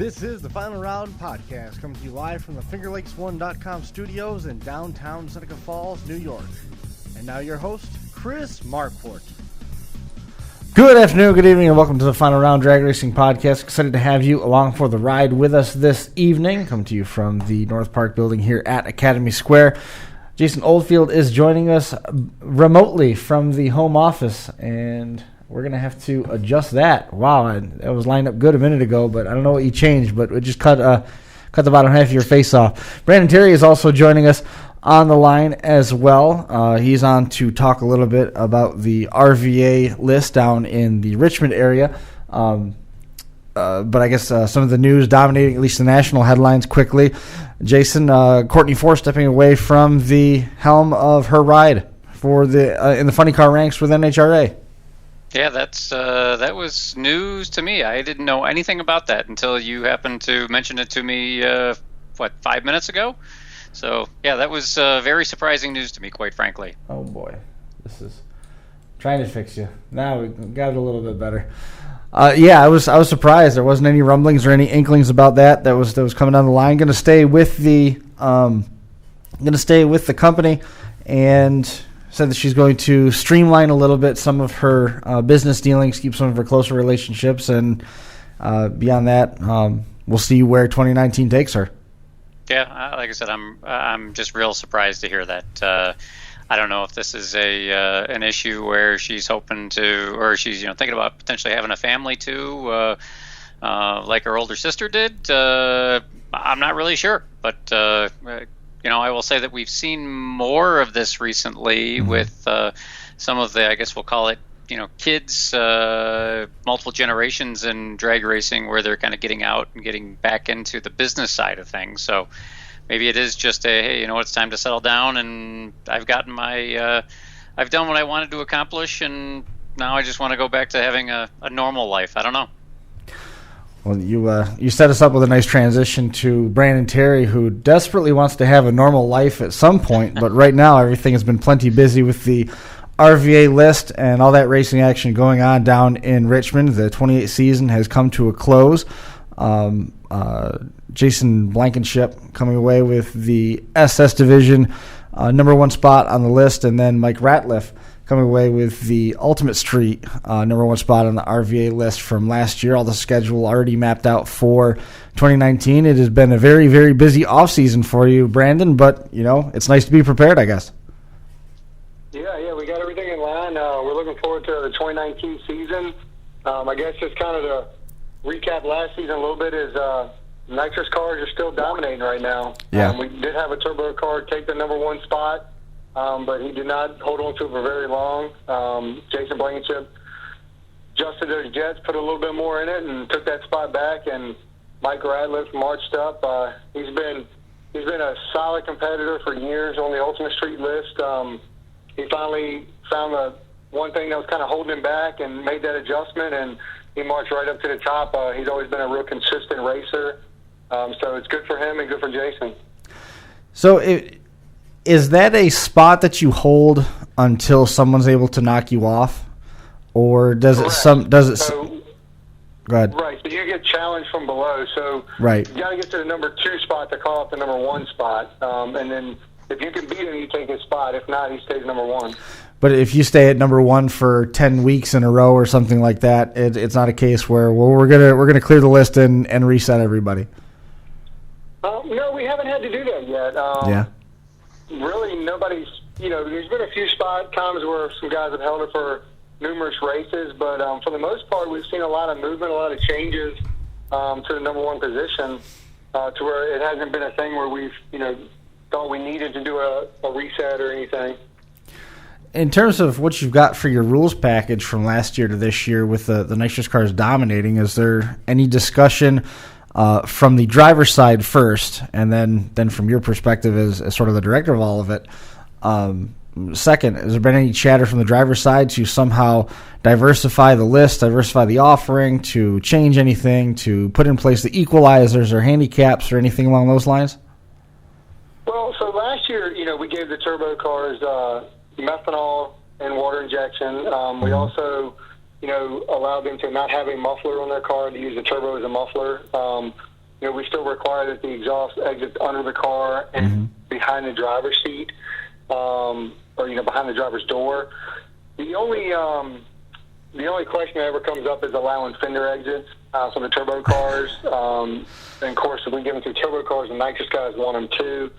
This is the Final Round Podcast, coming to you live from the FingerLakes1.com studios in downtown Seneca Falls, New York. And now your host, Chris Marquardt. Good afternoon, good evening, and welcome to the Final Round Drag Racing Podcast. Excited to have you along for the ride with us this evening. Coming to you from the North Park building here at Academy Square. Jason Oldfield is joining us remotely from the home office, and we're going to have to adjust that. Wow, that was lined up good a minute ago, but I don't know what you changed, but we just cut the bottom half of your face off. Brandon Terry is also joining us on the line as well. He's on to talk a little bit about the RVA list down in the Richmond area. But I guess some of the news dominating at least the national headlines quickly. Jason, Courtney Ford stepping away from the helm of her ride for the in the funny car ranks with NHRA. Yeah, that was news to me. I didn't know anything about that until you happened to mention it to me, 5 minutes ago? So, yeah, that was very surprising news to me, quite frankly. Oh, boy. This is trying to fix you. Now we got it a little bit better. Yeah, I was surprised. There wasn't any rumblings or any inklings about that was coming down the line. Going to stay with the company, and said that she's going to streamline a little bit some of her business dealings, keep some of her closer relationships, and beyond that, we'll see where 2019 takes her. Yeah, like I said, I'm just real surprised to hear that. I don't know if this is an issue where she's hoping to, or she's thinking about potentially having a family too, like her older sister did. I'm not really sure, but I will say that we've seen more of this recently with some of the, I guess we'll call it, kids, multiple generations in drag racing, where they're kind of getting out and getting back into the business side of things. So maybe it is just hey, it's time to settle down, and I've gotten I've done what I wanted to accomplish, and now I just want to go back to having a normal life. I don't know. Well, you set us up with a nice transition to Brandon Terry, who desperately wants to have a normal life at some point, but right now everything has been plenty busy with the RVA list and all that racing action going on down in Richmond. The 28th season has come to a close. Jason Blankenship coming away with the SS division number one spot on the list, and then Mike Ratliff coming away with the Ultimate Street number one spot on the RVA list from last year. All the schedule already mapped out for 2019. It has been a very, very busy offseason for you, Brandon, but, it's nice to be prepared, I guess. Yeah, we got everything in line. We're looking forward to the 2019 season. I guess just kind of to recap last season a little bit is nitrous cars are still dominating right now. Yeah. We did have a turbo car take the number one spot, but he did not hold on to it for very long. Jason Blankenship adjusted those jets, put a little bit more in it, and took that spot back, and Mike Ratliff marched up. He's been a solid competitor for years on the Ultimate Street list. He finally found the one thing that was kind of holding him back and made that adjustment, and he marched right up to the top. He's always been a real consistent racer, so it's good for him and good for Jason. So is that a spot that you hold until someone's able to knock you off, or does Correct. Go ahead. Right, so you get challenged from below. So right. You got to get to the number 2 spot to call up the number 1 spot, and then if you can beat him, you take his spot. If not, he stays number 1. But if you stay at number 1 for 10 weeks in a row or something like that, it's not a case where we're gonna clear the list and reset everybody. No, we haven't had to do that yet. Yeah. Really, nobody's. There's been a few spot times where some guys have held it for numerous races, but for the most part, we've seen a lot of movement, a lot of changes to the number 1 position, to where it hasn't been a thing where we've thought we needed to do a reset or anything. In terms of what you've got for your rules package from last year to this year with the nitrous cars dominating, is there any discussion from the driver's side first, and then from your perspective as sort of the director of all of it, second, has there been any chatter from the driver's side to somehow diversify the list, diversify the offering, to change anything, to put in place the equalizers or handicaps or anything along those lines? Well, so last year, we gave the turbo cars methanol and water injection. We also allowed them to not have a muffler on their car, to use the turbo as a muffler. We still require that the exhaust exits under the car and behind the driver's seat, or behind the driver's door. The only question that ever comes up is allowing fender exits for the turbo cars. And of course, if we give them to turbo cars, the nitrous guys want them too.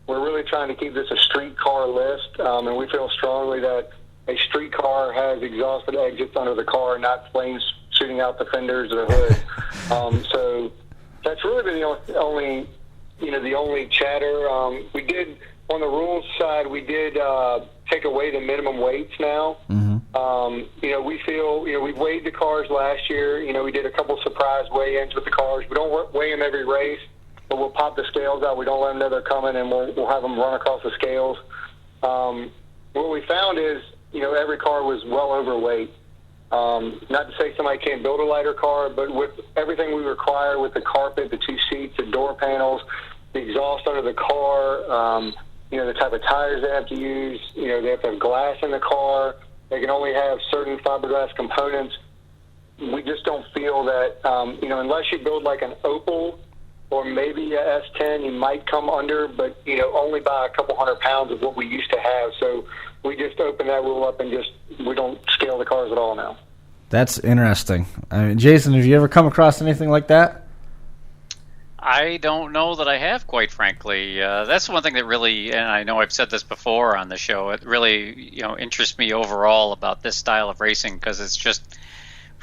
We're really trying to keep this a street car list, and we feel strongly that a street car has exhausted exits under the car, not flames shooting out the fenders or the hood. So that's really been the only chatter. We did, on the rules side, we did take away the minimum weights now. We feel, we weighed the cars last year. We did a couple surprise weigh-ins with the cars. We don't weigh them every race, but we'll pop the scales out. We don't let them know they're coming, and we'll have them run across the scales. What we found is, every car was well overweight. Not to say somebody can't build a lighter car, but with everything we require with the carpet, the two seats, the door panels, the exhaust under the car, the type of tires they have to use, they have to have glass in the car. They can only have certain fiberglass components. We just don't feel that, unless you build like an Opel or maybe a S10, you might come under, but, only by a couple 100 pounds of what we used to have. So we just open that rule up and we don't scale the cars at all now. That's interesting. Jason, have you ever come across anything like that? I don't know that I have, quite frankly. That's one thing that really, and I know I've said this before on the show, it really, interests me overall about this style of racing, because it's just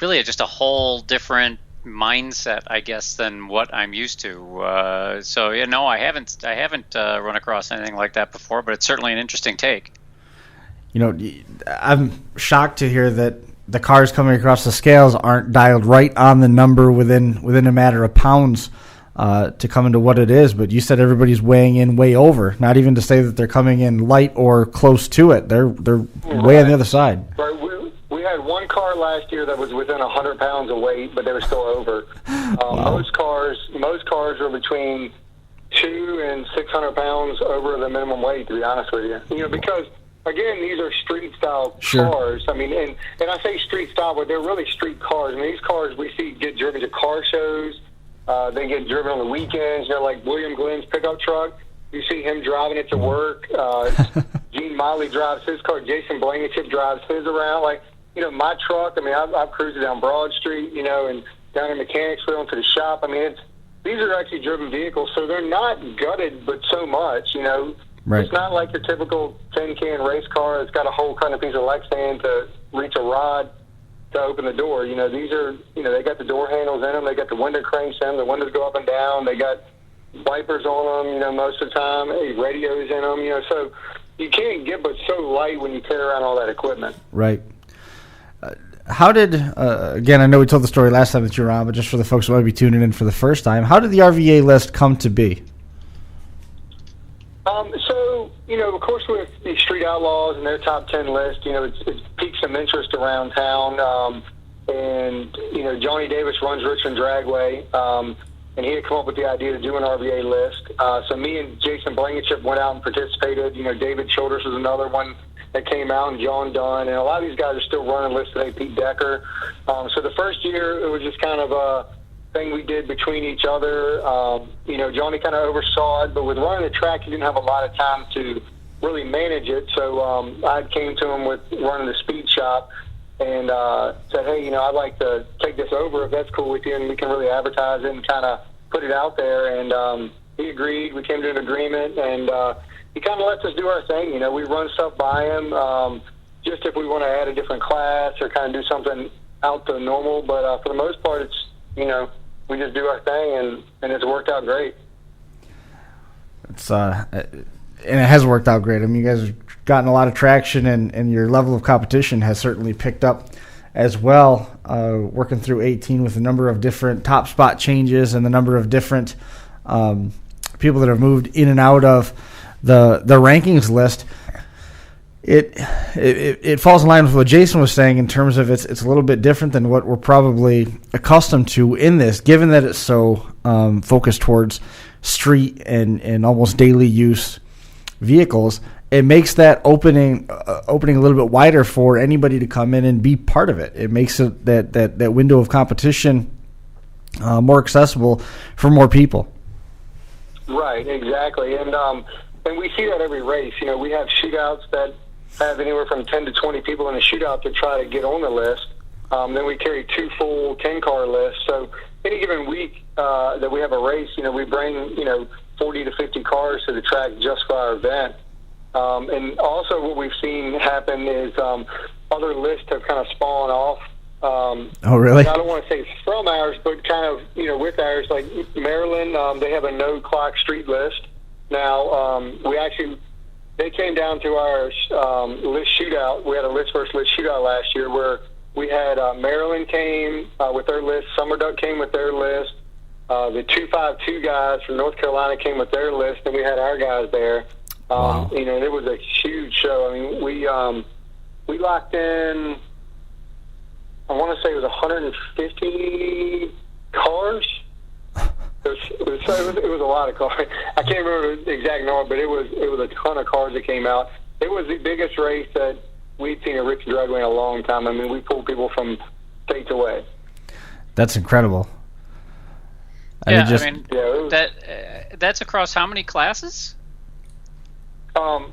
really just a whole different mindset, I guess, than what I'm used to. I haven't run across anything like that before, but it's certainly an interesting take. I'm shocked to hear that the cars coming across the scales aren't dialed right on the number within a matter of pounds to come into what it is. But you said everybody's weighing in way over. Not even to say that they're coming in light or close to it. They're way on the other side. Right. We had one car last year that was within 100 pounds of weight, but they were still over. Wow. Most cars are between 200 and 600 pounds over the minimum weight, to be honest with you. Because again, these are street style cars. I mean, and I say street style, but they're really street cars. And these cars we see get driven to car shows. They get driven on the weekends. Like William Glenn's pickup truck. You see him driving it to work. Gene Miley drives his car. Jason Blankenship drives his around. My truck, I've cruised down Broad Street, and down in Mechanicsville into the shop. These are actually driven vehicles, so they're not gutted, but so much, Right. It's not like your typical tin can race car that's got a whole kind of piece of Lexan to reach a rod to open the door. These are, they got the door handles in them. They got the window cranks in them. The windows go up and down. They got wipers on them, most of the time. Radios in them, so you can't get but so light when you carry around all that equipment. Right. How did, again, I know we told the story last time that you were on, but just for the folks who might be tuning in for the first time, how did the RVA list come to be? Of course, with the Street Outlaws and their top 10 list, it's piqued some interest around town. And Johnny Davis runs Richmond Dragway, and he had come up with the idea to do an RVA list. So me and Jason Blankenship went out and participated. David Childress was another one that came out, and John Dunn, and a lot of these guys are still running lists today, Pete Decker. So the first year, it was just kind of a thing we did between each other. Johnny kind of oversaw it, but with running the track, he didn't have a lot of time to really manage it. So I came to him with running the speed shop and said, hey, I'd like to take this over if that's cool with you, and we can really advertise it and kind of put it out there. And he agreed. We came to an agreement, and he kind of lets us do our thing. We run stuff by him just if we want to add a different class or kind of do something out the normal. But for the most part, it's, we just do our thing, and it's worked out great. It's and it has worked out great. You guys have gotten a lot of traction, and your level of competition has certainly picked up as well, working through 18 with a number of different top spot changes and the number of different people that have moved in and out of the rankings list. It falls in line with what Jason was saying in terms of it's a little bit different than what we're probably accustomed to in this, given that it's so focused towards street and almost daily use vehicles. it makes that opening a little bit wider for anybody to come in and be part of it. It makes it that window of competition more accessible for more people. Right, exactly, and we see that every race. You know, we have shootouts that have anywhere from 10 to 20 people in a shootout to try to get on the list. Then we carry 2 full 10-car lists. So any given week that we have a race, you know, we bring 40 to 50 cars to the track just for our event. And also what we've seen happen is other lists have kind of spawned off. Oh, really? I don't want to say from ours, but kind of, with ours. Like Maryland, they have a no-clock street list. Now, they came down to our list shootout. We had a list versus list shootout last year where we had Maryland came with their list, Summer Duck came with their list, the 252 guys from North Carolina came with their list, and we had our guys there. Wow. And it was a huge show. I mean, we locked in, I want to say it was 150 cars. It was a lot of cars. I can't remember the exact number, but it was a ton of cars that came out. It was the biggest race that we'd seen at Rickey Dragway in a long time. I mean, we pulled people from states away. That's incredible. That's across how many classes? Well,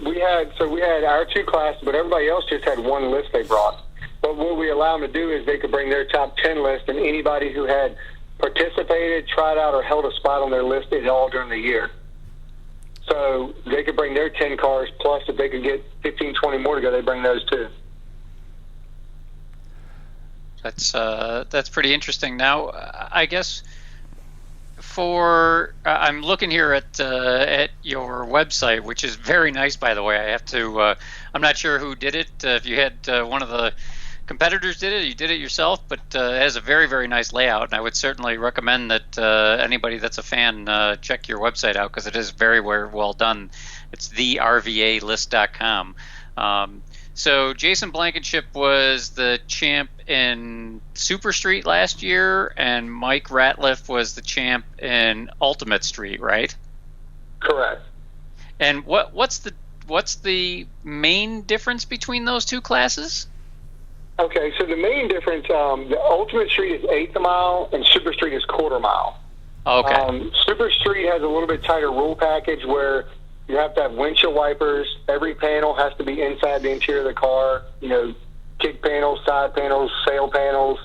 we had our 2 classes, but everybody else just had one list they brought. But what we allow them to do is they could bring their top 10 list, and anybody who had participated, tried out, or held a spot on their list did all during the year. So they could bring their 10 cars, plus if they could get 15, 20 more to go, they bring those too. That's pretty interesting. Now, I guess I'm looking here at your website, which is very nice, by the way. I have to. I'm not sure who did it. If you had one of the competitors did it, you did it yourself, but it has a very, very nice layout, and I would certainly recommend that anybody that's a fan check your website out because it is very, very well done. It's thervalist.com. So Jason Blankenship was the champ in Super Street last year, and Mike Ratliff was the champ in Ultimate Street, right? Correct. And what's the main difference between those 2 classes? Okay, so the main difference, the Ultimate Street is 1/8 mile and Super Street is 1/4 mile. Okay. Super Street has a little bit tighter rule package where you have to have windshield wipers. Every panel has to be inside the interior of the car. Kick panels, side panels, sail panels,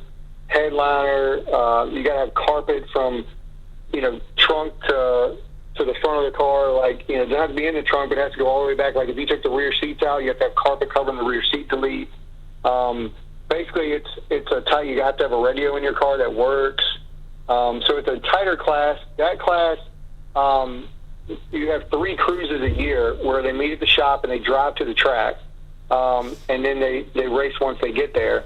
headliner. You got to have carpet from, trunk to the front of the car. Like, it doesn't have to be in the trunk, but it has to go all the way back. Like, if you took the rear seats out, you have to have carpet covering the rear seat delete. Basically, it's a tight. You have to have a radio in your car that works. So it's a tighter class. That class, you have 3 cruises a year where they meet at the shop and they drive to the track, and then they race once they get there.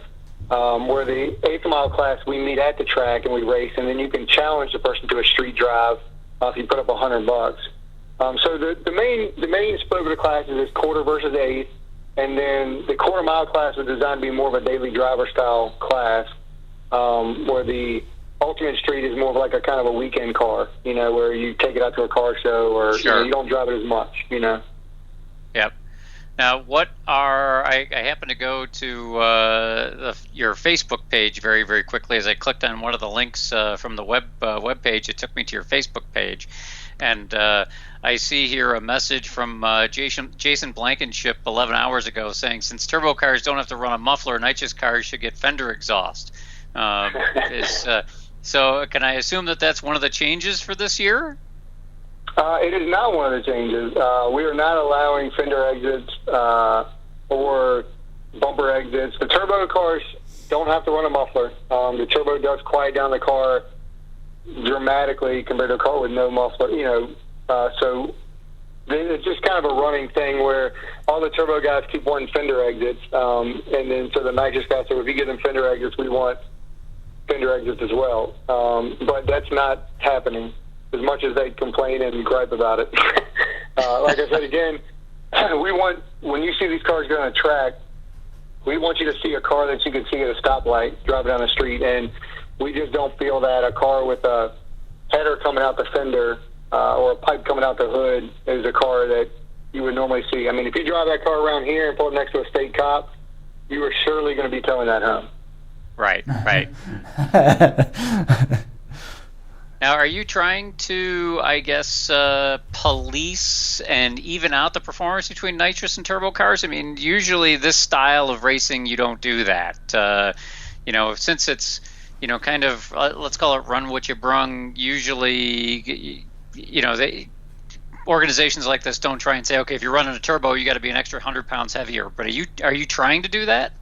Where the 1/8 mile class, we meet at the track and we race, and then you can challenge the person to a street drive if you put up $100. So the main split of the classes is 1/4 versus 1/8. And then the 1/4 mile class was designed to be more of a daily driver style class, where the Ultimate Street is more of like a kind of a weekend car, where you take it out to a car show or sure. You don't drive it as much, Yep. Now, I happen to go to your Facebook page very, very quickly as I clicked on one of the links from the web page. It took me to your Facebook page. And I see here a message from Jason Blankenship 11 hours ago saying, since turbo cars don't have to run a muffler, nitrous cars should get fender exhaust. So can I assume that that's one of the changes for this year? It is not one of the changes. We are not allowing fender exits or bumper exits. The turbo cars don't have to run a muffler. The turbo does quiet down the car dramatically compared to a car with no muffler, so it's just kind of a running thing where all the turbo guys keep wanting fender exits, and then so the nitrous guys say, if you give them fender exits, we want fender exits as well. But that's not happening as much as they complain and gripe about it. Like I said, again, when you see these cars go on a track, we want you to see a car that you can see at a stoplight driving down the street, and we just don't feel that a car with a header coming out the fender or a pipe coming out the hood is a car that you would normally see. I mean, if you drive that car around here and pull it next to a state cop, you are surely going to be towing that home. Right. Now, are you trying to, I guess, police and even out the performance between nitrous and turbo cars? I mean, usually this style of racing, you don't do that. Since it's, kind of, let's call it run what you brung, usually, organizations like this don't try and say, okay, if you're running a turbo, you got to be an extra 100 pounds heavier. But are you trying to do that?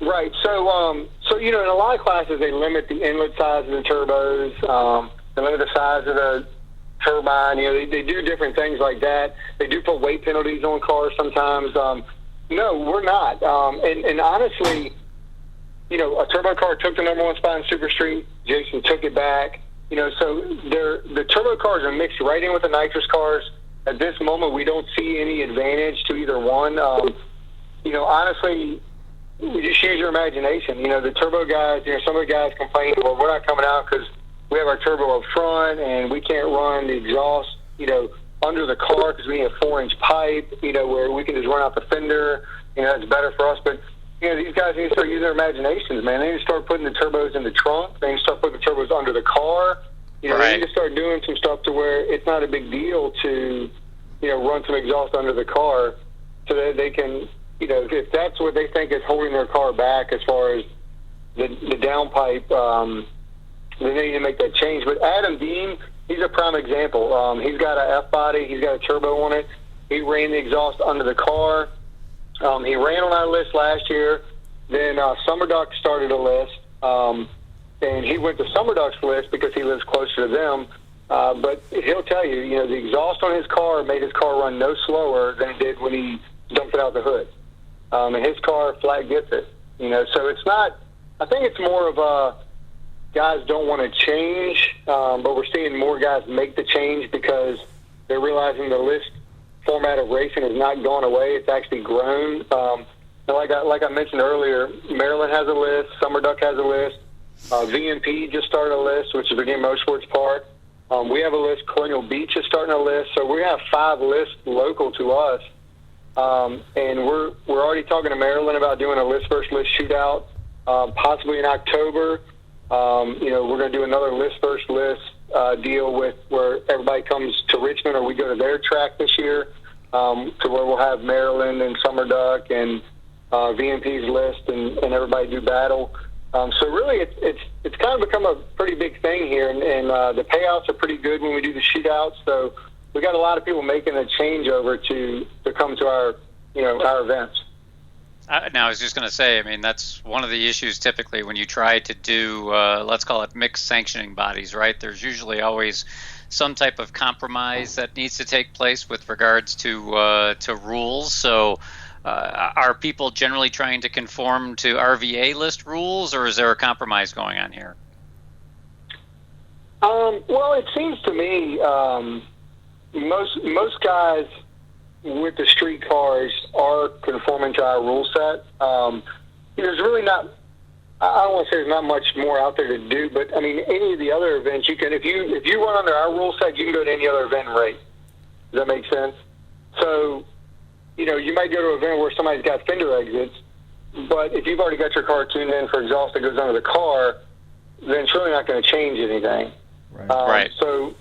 Right. So in a lot of classes, they limit the inlet size of the turbos. They limit the size of the turbine. They do different things like that. They do put weight penalties on cars sometimes. No, we're not. And honestly, a turbo car took the number one spot in Super Street. Jason took it back. So the turbo cars are mixed right in with the nitrous cars. At this moment, we don't see any advantage to either one. Honestly, you just use your imagination. The turbo guys, some of the guys complain, well, we're not coming out because we have our turbo up front and we can't run the exhaust, under the car because we need a 4-inch pipe, where we can just run out the fender. That's better for us. But, these guys need to start using their imaginations, man. They need to start putting the turbos in the trunk. They need to start putting the turbos under the car. Right. They need to start doing some stuff to where it's not a big deal to, run some exhaust under the car so that they can, if that's what they think is holding their car back as far as the downpipe, then they need to make that change. But Adam Dean, he's a prime example. He's got a F-body. He's got a turbo on it. He ran the exhaust under the car. He ran on our list last year. Then Summer Duck started a list. And he went to Summer Duck's list because he lives closer to them. But he'll tell you, the exhaust on his car made his car run no slower than it did when he dumped it out the hood. And his car flat gets it. So it's not, I think it's more of a, guys don't want to change, but we're seeing more guys make the change because they're realizing the list format of racing has not gone away. It's actually grown. Like I mentioned earlier, Maryland has a list. Summer Duck has a list. VMP just started a list, which is Virginia Motorsports Park. We have a list. Colonial Beach is starting a list. So we have 5 lists local to us. And we're already talking to Maryland about doing a list versus list shootout, possibly in October. We're going to do another list versus list deal with where everybody comes to Richmond or we go to their track this year, to where we'll have Maryland and Summer Duck and VMP's list and everybody do battle. So really it's kind of become a pretty big thing here, and the payouts are pretty good when we do the shootouts. So we got a lot of people making a changeover to come to our events. Now, I was just going to say, I mean, that's one of the issues typically when you try to do, let's call it mixed sanctioning bodies, right? There's usually always some type of compromise that needs to take place with regards to rules. So are people generally trying to conform to RVA list rules, or is there a compromise going on here? Well, it seems to me most guys with the street cars are conforming to our rule set. There's really not, I don't want to say there's not much more out there to do, but I mean, any of the other events you can, if you run under our rule set, you can go to any other event and race. Does that make sense? So, you might go to an event where somebody's got fender exits, but if you've already got your car tuned in for exhaust that goes under the car, then it's really not going to change anything. Right. Right. So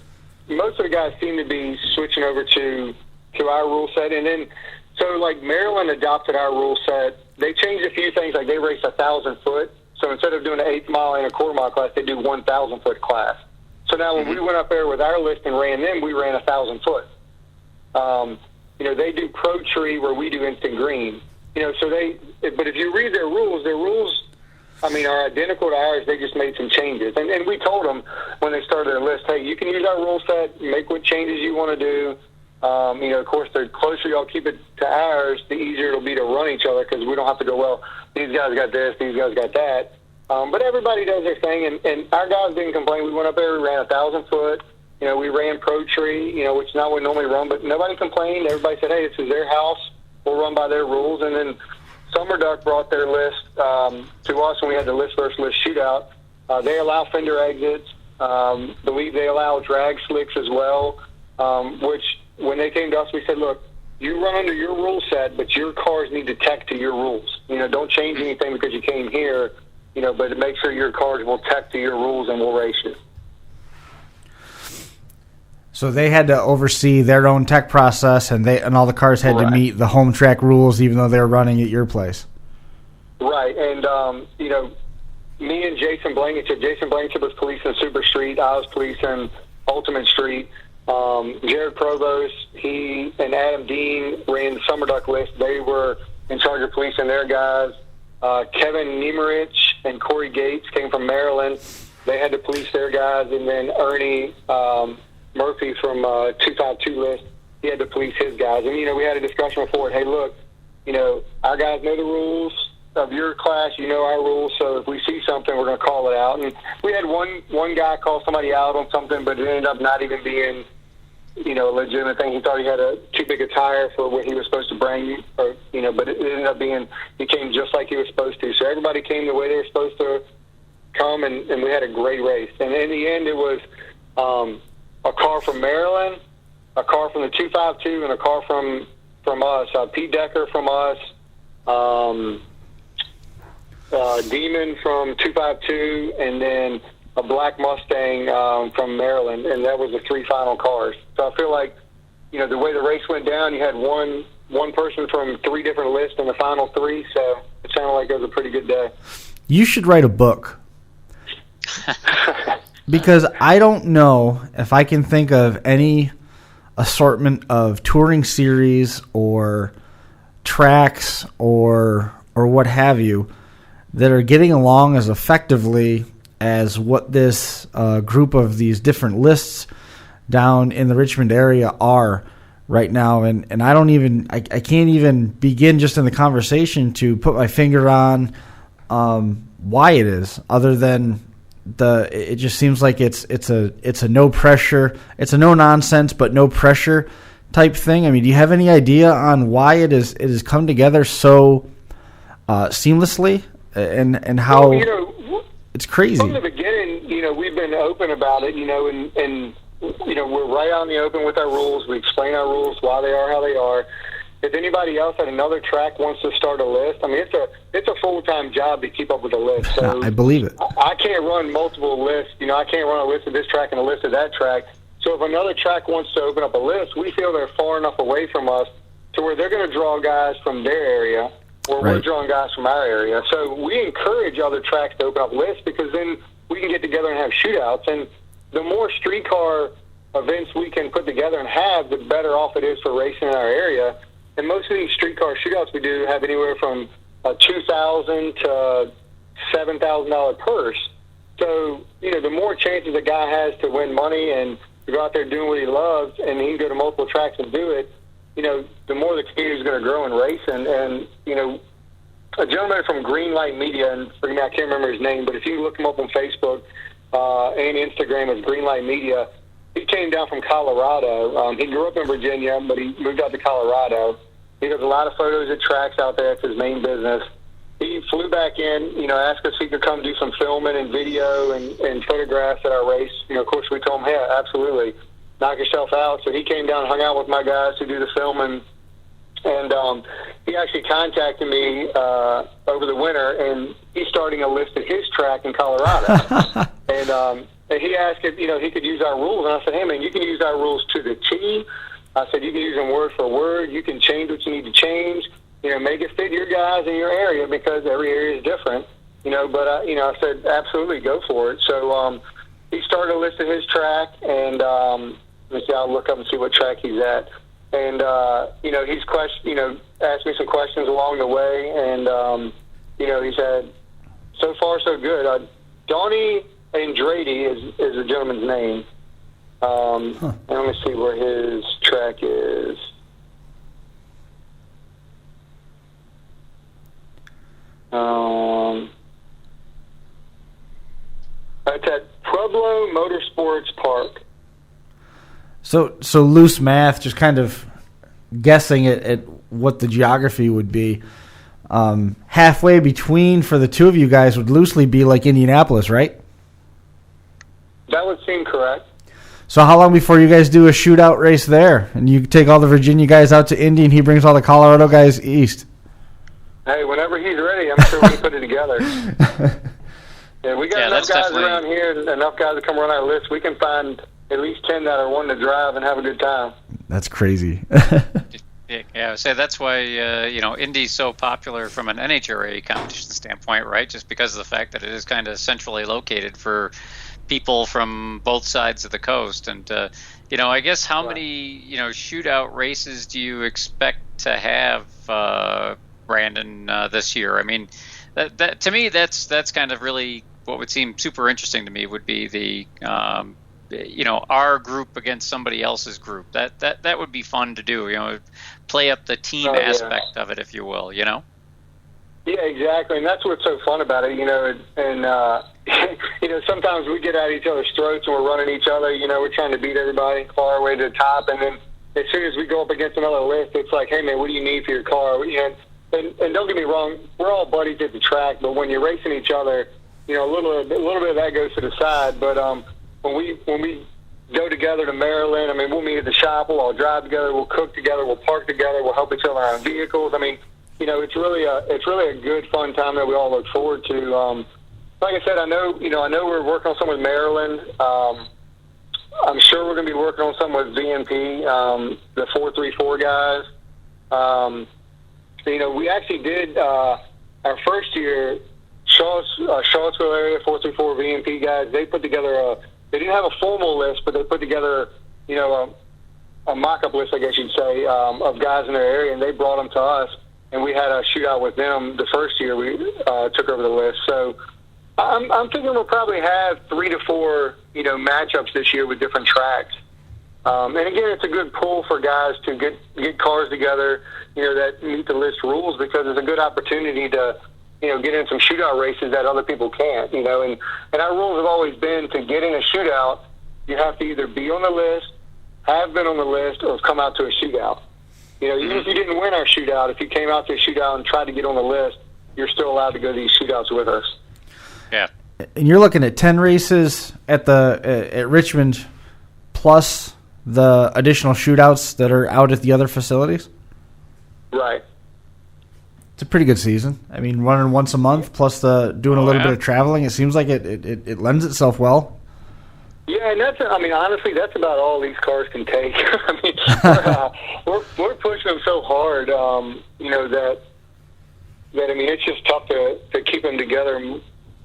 most of the guys seem to be switching over to our rule set. And then, so like Maryland adopted our rule set. They changed a few things, like they race 1,000 foot. So instead of doing an 1/8 mile and a 1/4 mile class, they do 1,000 foot class. So now when we went up there with our list and ran them, we ran 1,000 foot. They do Pro Tree where we do Instant Green. But if you read their rules, I mean, are identical to ours. They just made some changes. And we told them when they started their list, hey, you can use our rule set, make what changes you want to do. Of course, the closer y'all keep it to ours, the easier it'll be to run each other because we don't have to go, well, these guys got this, these guys got that. But everybody does their thing, and our guys didn't complain. We went up there, we ran 1,000 foot. We ran Pro Tree, which is not what we normally run, but nobody complained. Everybody said, hey, this is their house. We'll run by their rules. And then Summer Duck brought their list to us when we had the list versus list shootout. They allow fender exits. Believe they allow drag slicks as well, which when they came to us, we said, look, you run under your rule set, but your cars need to tech to your rules. Don't change anything because you came here, but make sure your cars will tech to your rules and will race you. So they had to oversee their own tech process, and all the cars had to meet the home track rules, even though they were running at your place. Right, and me and Jason Blankenship was policing Super Street. I was policing Ultimate Street. Jared Provost, he and Adam Dean ran the Summer Duck list. They were in charge of policing their guys. Kevin Niemerich and Corey Gates came from Maryland. They had to police their guys. And then Ernie Murphy from 252 list, he had to police his guys. And, we had a discussion before. Hey, look, our guys know the rules of your class. Our rules. So if we see something, we're going to call it out. And we had one guy call somebody out on something, but it ended up not even being a legitimate thing. He thought he had too big a tire for what he was supposed to bring, but it ended up being, he came just like he was supposed to. So everybody came the way they were supposed to come, and we had a great race. And in the end, it was a car from Maryland, a car from the 252, and a car from us. Pete Decker from us, Demon from 252, and then a black Mustang from Maryland, and that was the 3 final cars. So I feel like, the way the race went down, you had one person from 3 different lists in the final 3, so it sounded like it was a pretty good day. You should write a book. Because I don't know if I can think of any assortment of touring series or tracks or what have you that are getting along as effectively as what this group of these different lists down in the Richmond area are right now. And I can't even begin just in the conversation to put my finger on why it is, other than it just seems like it's a no pressure, it's a no nonsense but no pressure type thing. I mean, do you have any idea on why it has come together so seamlessly and how? Well, it's crazy. From the beginning, we've been open about it, and we're right out in the open with our rules. We explain our rules, why they are how they are. If anybody else at another track wants to start a list, I mean, it's a full-time job to keep up with a list. So I believe it. I can't run multiple lists. I can't run a list of this track and a list of that track. So if another track wants to open up a list, we feel they're far enough away from us to where they're going to draw guys from their area, or we're drawing guys from our area. So we encourage other tracks to open up lists, because then we can get together and have shootouts. And the more streetcar events we can put together and have, the better off it is for racing in our area. And most of these streetcar shootouts we do have anywhere from a $2,000 to $7,000 purse. So, the more chances a guy has to win money and to go out there doing what he loves, and he can go to multiple tracks and do it, the more the community is going to grow and race. And a gentleman from Greenlight Media, and forgive me, I can't remember his name, but if you look him up on Facebook and Instagram as Greenlight Media, he came down from Colorado. He grew up in Virginia, but he moved out to Colorado. He does a lot of photos at tracks out there. It's his main business. He flew back in, asked us if he could come do some filming and video and photographs at our race. Of course, we told him, hey, absolutely, knock yourself out. So he came down and hung out with my guys to do the filming. And he actually contacted me over the winter, and he's starting a list at his track in Colorado. And he asked if, he could use our rules. And I said, hey, man, you can use our rules to the T. I said, you can use them word for word. You can change what you need to change. Make it fit your guys in your area, because every area is different. But, I said, absolutely, go for it. So he started a list of his track, and let me see, I'll look up and see what track he's at. And, he's asked me some questions along the way. And, he said, so far, so good. Donnie Andrade is the gentleman's name. And let me see where his track is. It's at Pueblo Motorsports Park. So loose math, just kind of guessing at what the geography would be. Halfway between for the two of you guys would loosely be like Indianapolis, right? That would seem correct. So how long before you guys do a shootout race there? And you take all the Virginia guys out to Indy, and he brings all the Colorado guys east? Hey, whenever he's ready, I'm sure we can put it together. Yeah, we got enough guys around here, and enough guys to come run our list. We can find at least 10 that are wanting to drive and have a good time. That's crazy. Yeah, so that's why Indy's so popular from an NHRA competition standpoint, right? Just because of the fact that it is kind of centrally located for people from both sides of the coast. And I guess how many shootout races do you expect to have, Brandon, this year? I mean, that to me, that's kind of really what would seem super interesting to me would be the our group against somebody else's group. That would be fun to do. Play up the team aspect of it, if you will. Yeah, exactly, and that's what's so fun about it. And sometimes we get at each other's throats and we're running each other. We're trying to beat everybody, claw our way to the top, and then as soon as we go up against another list, it's like, hey man, what do you need for your car? And don't get me wrong, we're all buddies at the track, but when you're racing each other, a little bit of that goes to the side. But when we go together to Maryland, I mean, we'll meet at the shop, we'll all drive together, we'll cook together, we'll park together, we'll help each other on vehicles. I mean, it's really a good fun time that we all look forward to. Like I said, I know we're working on something with Maryland. I'm sure we're going to be working on something with VMP, the 434 guys. We actually did our first year, Charlottesville area 434 VMP guys. They put together they didn't have a formal list, but they put together a mock-up list, I guess you'd say, of guys in their area, and they brought them to us, and we had a shootout with them the first year we took over the list. So I'm thinking we'll probably have 3 to 4 matchups this year with different tracks. And again, it's a good pull for guys to get cars together, that meet the list rules, because it's a good opportunity to, get in some shootout races that other people can't, and our rules have always been to get in a shootout, you have to either be on the list, have been on the list, or come out to a shootout. Even if you didn't win our shootout, if you came out to a shootout and tried to get on the list, you're still allowed to go to these shootouts with us. Yeah. And you're looking at 10 races at Richmond, plus the additional shootouts that are out at the other facilities? Right. It's a pretty good season. I mean, running once a month plus doing a little bit of traveling, it seems like it lends itself well. Yeah, and honestly, that's about all these cars can take. I mean, we're pushing them so hard, that it's just tough to keep them together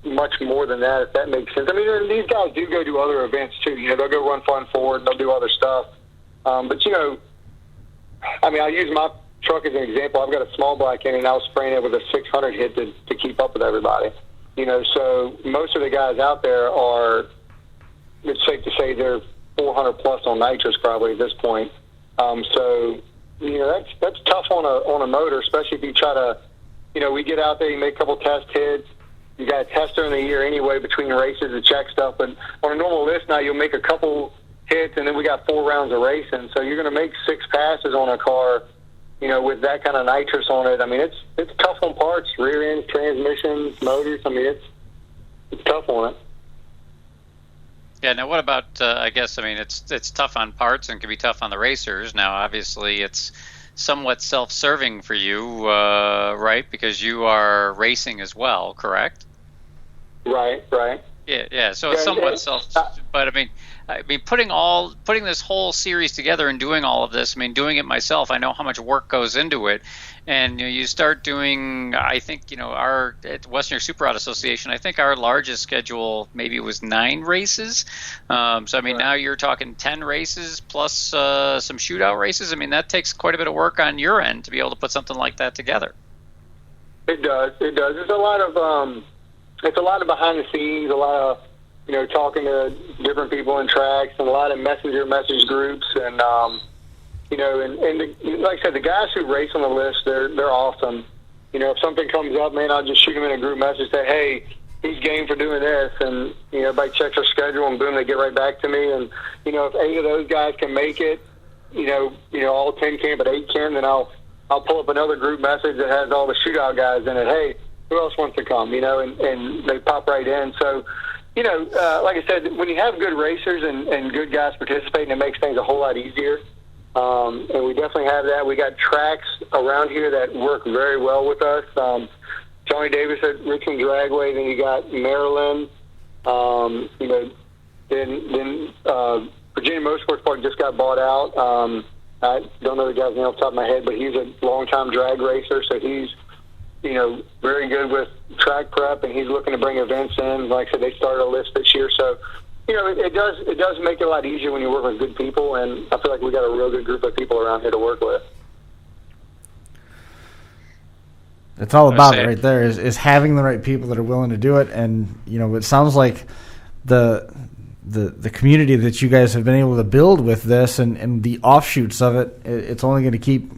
much more than that, if that makes sense. I mean, these guys do go do other events too. They'll go run Fun Forward, they'll do other stuff. But I'll use my truck as an example. I've got a small block in, and I was spraying it with a 600 hit to keep up with everybody. So most of the guys out there are, it's safe to say, they're 400 plus on nitrous probably at this point. So that's tough on a motor, especially if you try to, we get out there, you make a couple test hits. You got a tester in the year anyway between races to check stuff. But on a normal list now, you'll make a couple hits, and then we got 4 rounds of racing. So you're going to make 6 passes on a car, with that kind of nitrous on it. I mean, it's tough on parts, rear ends, transmissions, motors. I mean, it's tough on it. Yeah. Now, what about? It's tough on parts and can be tough on the racers. Now, obviously, it's somewhat self-serving for you, right? Because you are racing as well, correct? Right. Yeah. So it's somewhat but I mean, putting this whole series together and doing all of this. I mean, doing it myself, I know how much work goes into it. And you start doing. I think at Western York Super Auto Association, I think our largest schedule maybe was 9 races. So now you're talking 10 races plus some shootout races. I mean, that takes quite a bit of work on your end to be able to put something like that together. It does. There's a lot of behind the scenes, a lot of talking to different people in tracks, and a lot of message groups, and like I said, the guys who race on the list, they're awesome. If something comes up, man, I'll just shoot them in a group message, say, hey, he's game for doing this, and everybody checks their schedule, and boom, they get right back to me. And if 8 of those guys can make it, all 10 can, but 8 can, then I'll pull up another group message that has all the shootout guys in it. Hey, who else wants to come? And they pop right in. So like I said, when you have good racers and good guys participating, it makes things a whole lot easier. And we definitely have that. We got tracks around here that work very well with us. Johnny Davis at Richmond Dragway, then you got Maryland. Then Virginia Motorsports Park just got bought out. I don't know the guy's name off the top of my head, but he's a long-time drag racer, so he's, very good with track prep, and he's looking to bring events in. Like I said, they started a list this year, so it does make it a lot easier when you work with good people, and I feel like we got a real good group of people around here to work with. It's all about it right there, is having the right people that are willing to do it. And, it sounds like the community that you guys have been able to build with this and the offshoots of it, it's only going to keep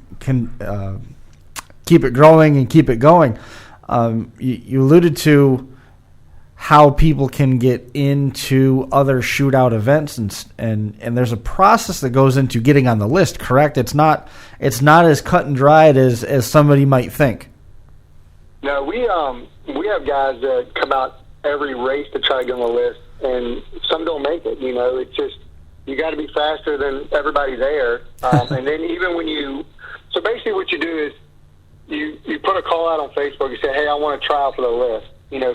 it growing and keep it going. You alluded to how people can get into other shootout events, and there's a process that goes into getting on the list, correct? It's not as cut and dried as somebody might think. No, we have guys that come out every race to try to get on the list, and some don't make it. It's just you got to be faster than everybody there. And then even so basically what you do is you put a call out on Facebook. You say, hey, I want to try out for the list.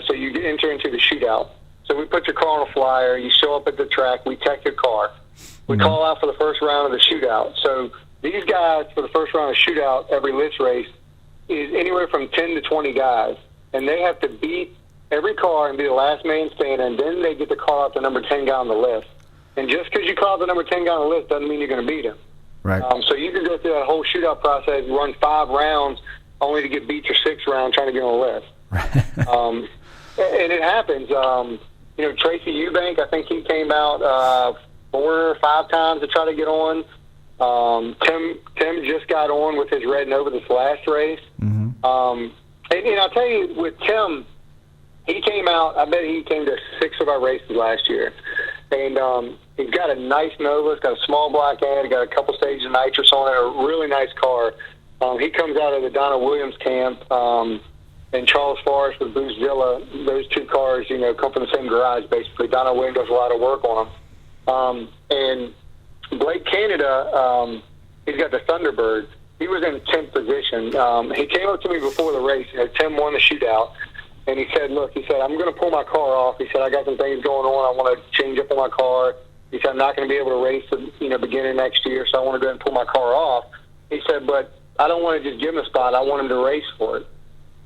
So you enter into the shootout. So we put your car on a flyer. You show up at the track. We tech your car. We call out for the first round of the shootout. So these guys for the first round of shootout, every list race, is anywhere from 10 to 20 guys, and they have to beat every car and be the last man standing, and then they get to call out the number 10 guy on the list. And just because you call out the number 10 guy on the list doesn't mean you're going to beat him. Right. So you can go through that whole shootout process, run 5 rounds, only to get beat your 6th round trying to get on the list. Right. And it happens. Tracy Eubank, I think he came out 4 or 5 times to try to get on. Tim just got on with his Red Nova this last race. Mm-hmm. And I'll tell you, with Tim, he came out, I bet he came to 6 of our races last year. And he's got a nice Nova. It's got a small black ad, got a couple stages of nitrous on it, a really nice car. He comes out of the Donna Williams camp, and Charles Forrest with Boozilla. Those 2 cars, come from the same garage, basically. Donna Williams does a lot of work on them. And Blake Canada, he's got the Thunderbird. He was in 10th position. He came up to me before the race. Tim won the shootout. And he said, I'm going to pull my car off. He said, I got some things going on. I want to change up on my car. He said, I'm not going to be able to race, beginning next year, so I want to go ahead and pull my car off. He said, but I don't want to just give him a spot. I want him to race for it.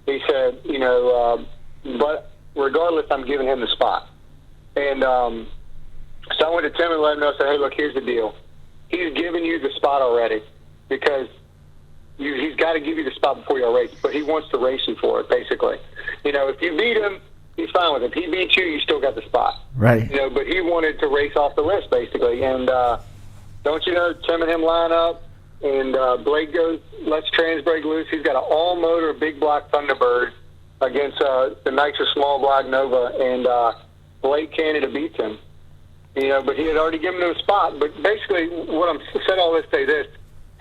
He said, but regardless, I'm giving him the spot. And so I went to Tim and let him know, I said, hey, look, here's the deal. He's giving you the spot already because he's got to give you the spot before you race, but he wants to race you for it, basically. If you beat him, he's fine with it. If he beats you, you still got the spot. Right. But he wanted to race off the list, basically. And don't you know, Tim and him line up, and Blake goes, lets trans brake loose. He's got an all-motor big block Thunderbird against the nitrous small block Nova, and Blake Canada beats him. But he had already given him a spot. But basically, what I'm said all this to say this,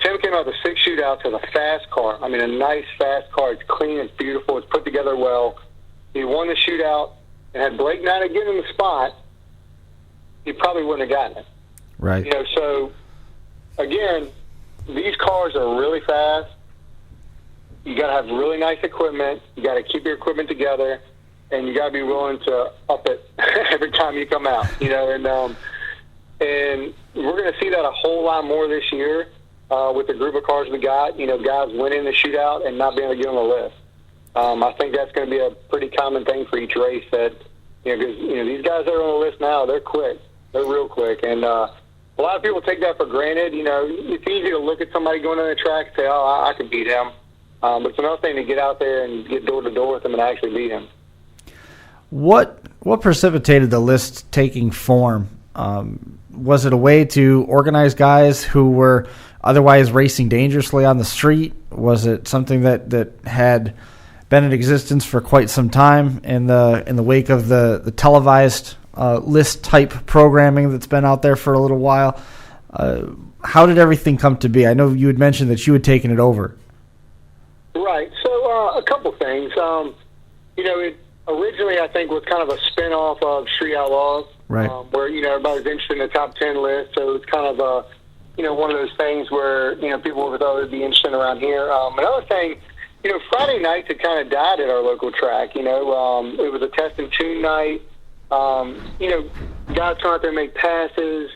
Tim came out with 6 shootouts with a fast car. I mean, a nice fast car. It's clean, it's beautiful, it's put together well. He won the shootout, and had Blake not have given him the spot, he probably wouldn't have gotten it. Right. So again, these cars are really fast. You got to have really nice equipment. You got to keep your equipment together, and you got to be willing to up it every time you come out. And we're going to see that a whole lot more this year with the group of cars we got. Guys winning the shootout and not being able to get on the list. I think that's going to be a pretty common thing for each race. That because these guys that are on the list now, they're quick. They're real quick, and a lot of people take that for granted. It's easy to look at somebody going on the track and say, "Oh, I can beat him," but it's another thing to get out there and get door to door with him and actually beat him. What precipitated the list taking form? Was it a way to organize guys who were otherwise racing dangerously on the street? Was it something that had been in existence for quite some time in the wake of the televised list type programming that's been out there for a little while? How did everything come to be? I know you had mentioned that you had taken it over. Right. So a couple things. originally I think was kind of a spin-off of Street Outlaws, Right. Where, everybody's interested in the top 10 list, so it's kind of a, one of those things where, people would thought it would be interesting around here. Another thing, Friday nights had kind of died at our local track, it was a test and tune night, guys come out there and make passes,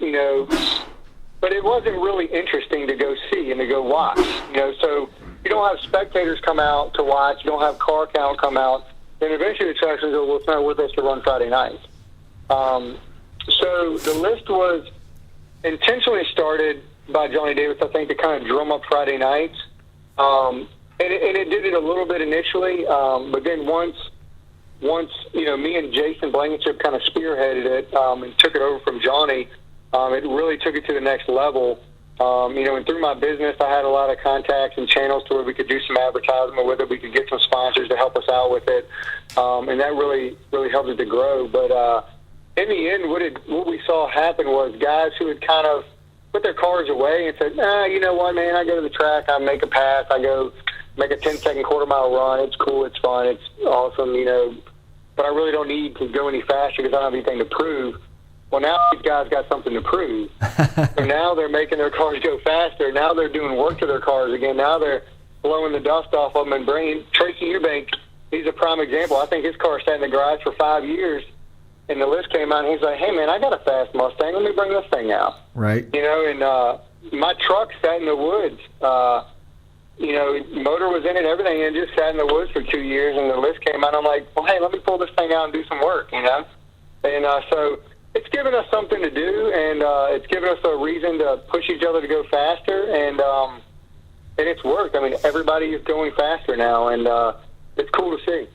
but it wasn't really interesting to go see and to go watch, so you don't have spectators come out to watch, you don't have car count come out, then eventually the trackers go, well, it's not worth us to run Friday nights. So the list was intentionally started by Johnny Davis, I think, to kind of drum up Friday nights. And it did it a little bit initially, but then once me and Jason Blankenship kind of spearheaded it and took it over from Johnny, it really took it to the next level. And through my business, I had a lot of contacts and channels to where we could do some advertisement with it. We could get some sponsors to help us out with it, and that really helped it to grow. But in the end, what we saw happen was guys who had kind of put their cars away and said, you know what, man, I go to the track, I make a pass, I go make a 10-second quarter-mile run. It's cool, it's fun, it's awesome, but I really don't need to go any faster because I don't have anything to prove. Well, now these guys got something to prove. So now they're making their cars go faster. Now they're doing work to their cars again. Now they're blowing the dust off of them and bringing Tracy Eubank. He's a prime example. I think his car sat in the garage for 5 years, and the list came out, and he's like, hey, man, I got a fast Mustang. Let me bring this thing out. Right. And my truck sat in the woods. Motor was in it, everything, and it just sat in the woods for 2 years, and the list came out. I'm like, well, hey, let me pull this thing out and do some work, And so it's given us something to do, and it's given us a reason to push each other to go faster, and it's worked. I mean, everybody is going faster now, and it's cool to see.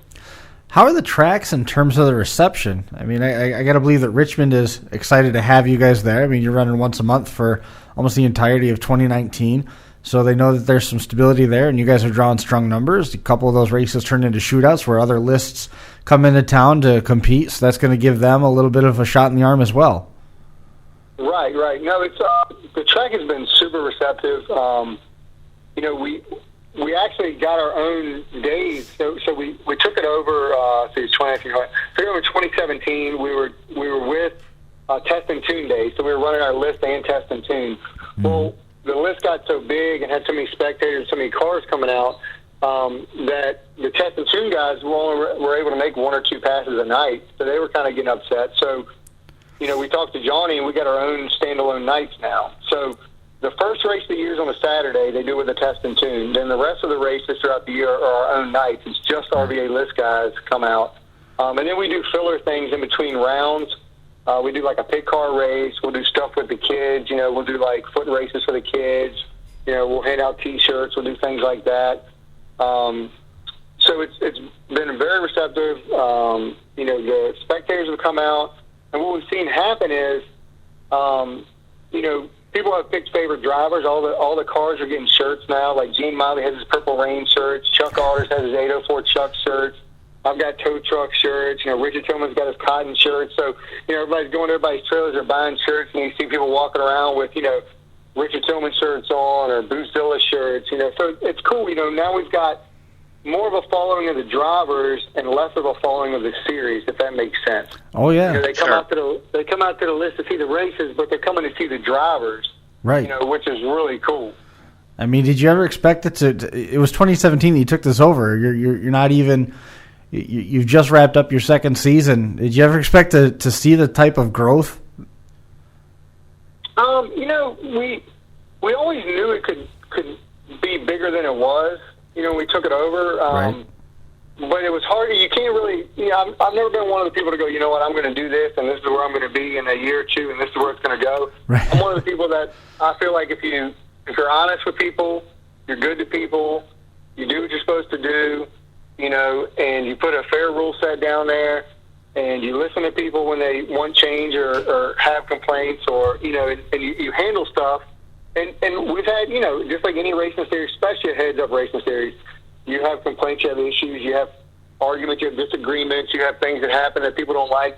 How are the tracks in terms of the reception? I mean, I got to believe that Richmond is excited to have you guys there. I mean, you're running once a month for almost the entirety of 2019, so they know that there's some stability there, and you guys are drawing strong numbers. A couple of those races turned into shootouts where other lists come into town to compete, so that's going to give them a little bit of a shot in the arm as well. Right. No, it's the track has been super receptive. We actually got our own days, so we took it over. So it's 2017. We were with Test and Tune Day, so we were running our list and Test and Tune. Mm-hmm. Well, the list got so big and had so many spectators, so many cars coming out that the Test and Tune guys were able to make one or two passes a night, so they were kind of getting upset. So, we talked to Johnny, and we got our own standalone nights now. So the first race of the year is on a Saturday. They do it with a Test and Tune. Then the rest of the races throughout the year are our own nights. It's just RVA list guys come out. And then we do filler things in between rounds. We do like a pit car race. We'll do stuff with the kids. We'll do like foot races for the kids. We'll hand out T-shirts. We'll do things like that. So it's been very receptive. The spectators have come out. And what we've seen happen is, people have picked favorite drivers. All the cars are getting shirts now. Like Gene Miley has his Purple Rain shirts. Chuck Alders has his 804 Chuck shirts. I've got tow truck shirts. Richard Tillman's got his cotton shirts. So, everybody's going to everybody's trailers. They're buying shirts, and you see people walking around with, Richard Tillman shirts on or Boozilla shirts. So it's cool. Now we've got more of a following of the drivers and less of a following of the series, if that makes sense. Oh yeah, they come out to the list to see the races, but they're coming to see the drivers, right? Which is really cool. I mean, did you ever expect it to? It was 2017 that you took this over. You're not even. You've just wrapped up your second season. Did you ever expect to see the type of growth? We always knew it could be bigger than it was. We took it over, right. But it was hard. You can't really. I've never been one of the people to go, you know what, I'm going to do this, and this is where I'm going to be in a year or two, and this is where it's going to go. Right. I'm one of the people that I feel like if you're honest with people, you're good to people, you do what you're supposed to do, and you put a fair rule set down there, and you listen to people when they want change or have complaints, or and you handle stuff. And we've had, just like any racing series, especially a heads-up racing series, you have complaints, you have issues, you have arguments, you have disagreements, you have things that happen that people don't like.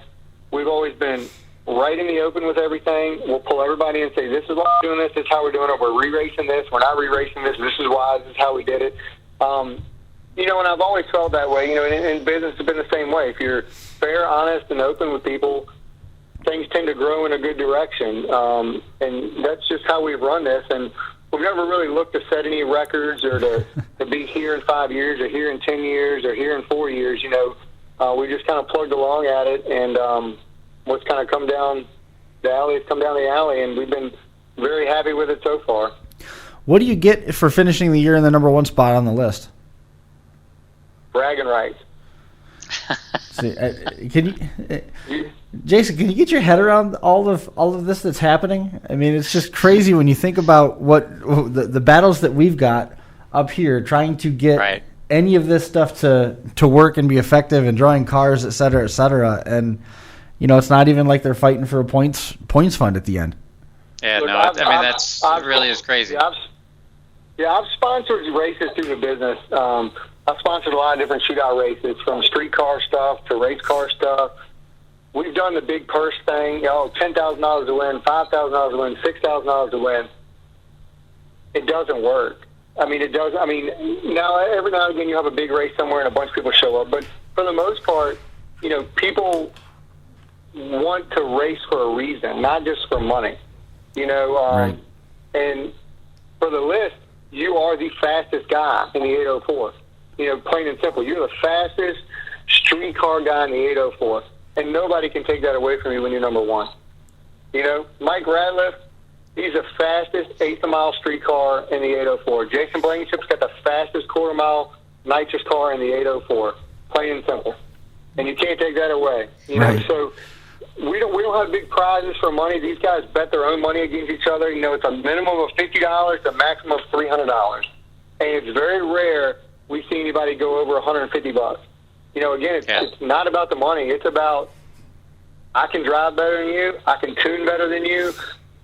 We've always been right in the open with everything. We'll pull everybody in and say, this is why we're doing this, this is how we're doing it, we're re-racing this, we're not re-racing this is why, this is how we did it. and I've always felt that way. In business, it's been the same way. If you're fair, honest, and open with people, things tend to grow in a good direction. And that's just how we've run this. And we've never really looked to set any records or to be here in 5 years or here in 10 years or here in 4 years. We just kind of plugged along at it, and what's kind of come down the alley has come down the alley, and we've been very happy with it so far. What do you get for finishing the year in the number one spot on the list? Bragging rights. See, Jason, can you get your head around all of this that's happening? I mean, it's just crazy when you think about what the battles that we've got up here trying to get any of this stuff to work and be effective and drawing cars, et cetera, et cetera. And, it's not even like they're fighting for a points fund at the end. Yeah, look, that really is crazy. I've sponsored races through the business. I've sponsored a lot of different shootout races, from street car stuff to race car stuff. We've done the big purse thing, $10,000 to win, $5,000 to win, $6,000 to win. It doesn't work. It does. Now every now and again you have a big race somewhere and a bunch of people show up, but for the most part, people want to race for a reason, not just for money. Right. And for the list, you are the fastest guy in the 804. Plain and simple. You're the fastest street car guy in the 804. And nobody can take that away from you when you're number one. Mike Ratliff, he's the fastest eighth-of-mile street car in the 804. Jason Blankenship's got the fastest quarter-mile nitrous car in the 804. Plain and simple. And you can't take that away. Right. So we don't have big prizes for money. These guys bet their own money against each other. It's a minimum of $50 to a maximum of $300. And it's very rare we see anybody go over $150. Again, it's not about the money. It's about, I can drive better than you. I can tune better than you.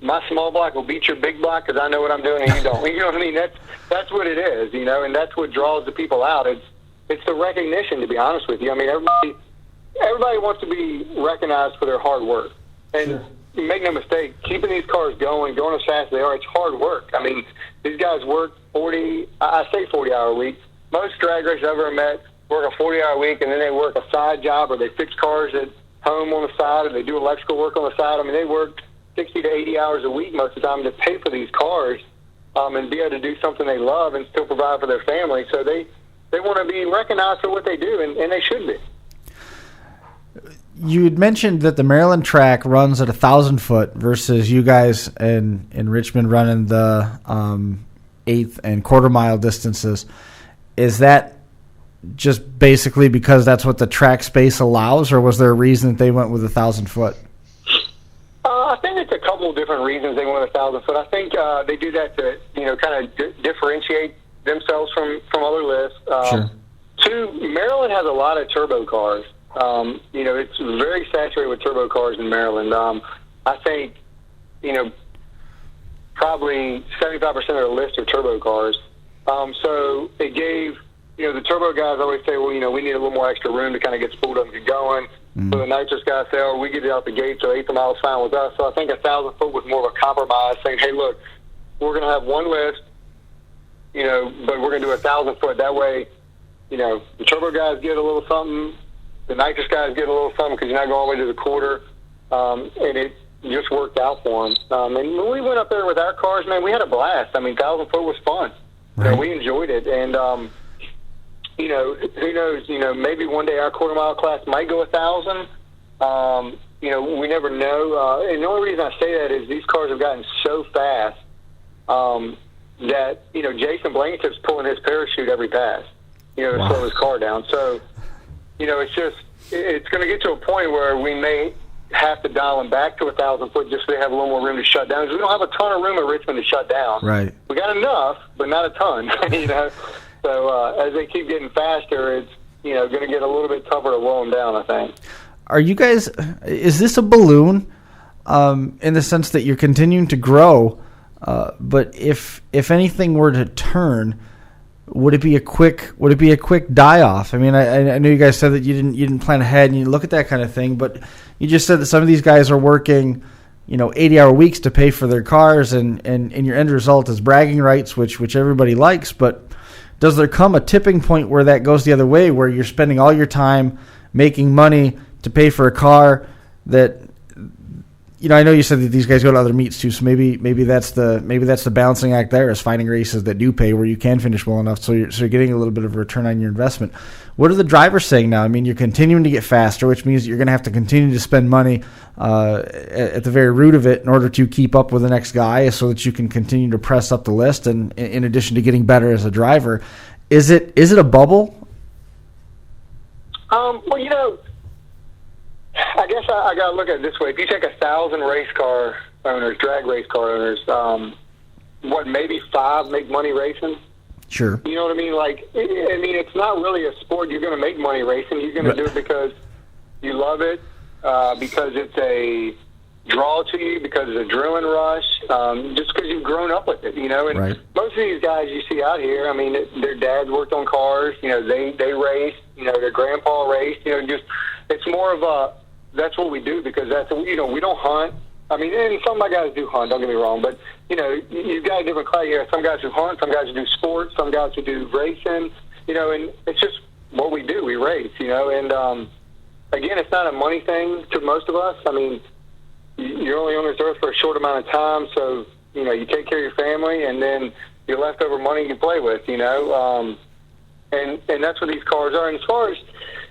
My small block will beat your big block because I know what I'm doing and you don't. You know what I mean? That's what it is, and that's what draws the people out. It's the recognition, to be honest with you. Everybody wants to be recognized for their hard work. And make no mistake, keeping these cars going as fast as they are, it's hard work. These guys work 40-hour weeks. Most drag racers I've ever met work a 40-hour week, and then they work a side job, or they fix cars at home on the side, or they do electrical work on the side. They work 60 to 80 hours a week most of the time to pay for these cars and be able to do something they love and still provide for their family. So they want to be recognized for what they do, and they should be. You had mentioned that the Maryland track runs at 1,000 foot versus you guys in Richmond running the eighth and quarter mile distances. Is that just basically because that's what the track space allows, or was there a reason that they went with 1,000 foot? I think it's a couple of different reasons they went 1,000 foot. I think they do that to kind of differentiate themselves from other lists. Sure. Two, Maryland has a lot of turbo cars. It's very saturated with turbo cars in Maryland. I think, probably 75% of the list are turbo cars. So it gave, the turbo guys always say, well, we need a little more extra room to kind of get spooled up and get going. Mm-hmm. So the nitrous guys say, we get it out the gate, so eighth of mile is fine with us. So I think 1,000 foot was more of a compromise, saying, hey, look, we're going to have one list, but we're going to do 1,000 foot. That way, the turbo guys get a little something, the nitrous guys get a little something because you're not going all the way to the quarter, and it just worked out for them. And when we went up there with our cars, man, we had a blast. 1,000 foot was fun. Right. We enjoyed it, and who knows? Maybe one day our quarter mile class might go 1,000. We never know. And the only reason I say that is these cars have gotten so fast that Jason Blankenship's pulling his parachute every pass. To slow his car down. So it's going to get to a point where we may have to dial them back to 1,000 foot just so they have a little more room to shut down. Because we don't have a ton of room at Richmond to shut down. Right. We got enough, but not a ton. So as they keep getting faster, it's going to get a little bit tougher to roll them down, I think. Are you guys? Is this a balloon? In the sense that you're continuing to grow, but if anything were to turn, would it be a quick die off? I know you guys said that you didn't plan ahead and you look at that kind of thing, but you just said that some of these guys are working, 80-hour weeks to pay for their cars, and your end result is bragging rights, which everybody likes. But does there come a tipping point where that goes the other way, where you're spending all your time making money to pay for a car that, I know you said that these guys go to other meets too, so maybe that's the balancing act there, is finding races that do pay where you can finish well enough, so you're getting a little bit of a return on your investment. What are the drivers saying now? I mean, you're continuing to get faster, which means you're going to have to continue to spend money at the very root of it in order to keep up with the next guy, so that you can continue to press up the list. And in addition to getting better as a driver, is it a bubble? Well, I guess I got to look at it this way. If you take 1,000 race car owners, drag race car owners, maybe 5 make money racing? Sure. You know what I mean? It's not really a sport you're going to make money racing. You're going to do it because you love it, because it's a draw to you, because it's a adrenaline rush, just because you've grown up with it, And right. Most of these guys you see out here, their dads worked on cars, they race, their grandpa raced, it's more of that's what we do, because we don't hunt. And some of my guys do hunt, don't get me wrong, but, you've got a different class here. Some guys who hunt, some guys who do sports, some guys who do racing, and it's just what we do. We race, and, again, it's not a money thing to most of us. You're only on this earth for a short amount of time, so, you take care of your family, and then your leftover money you can play with, and that's what these cars are. And as far as,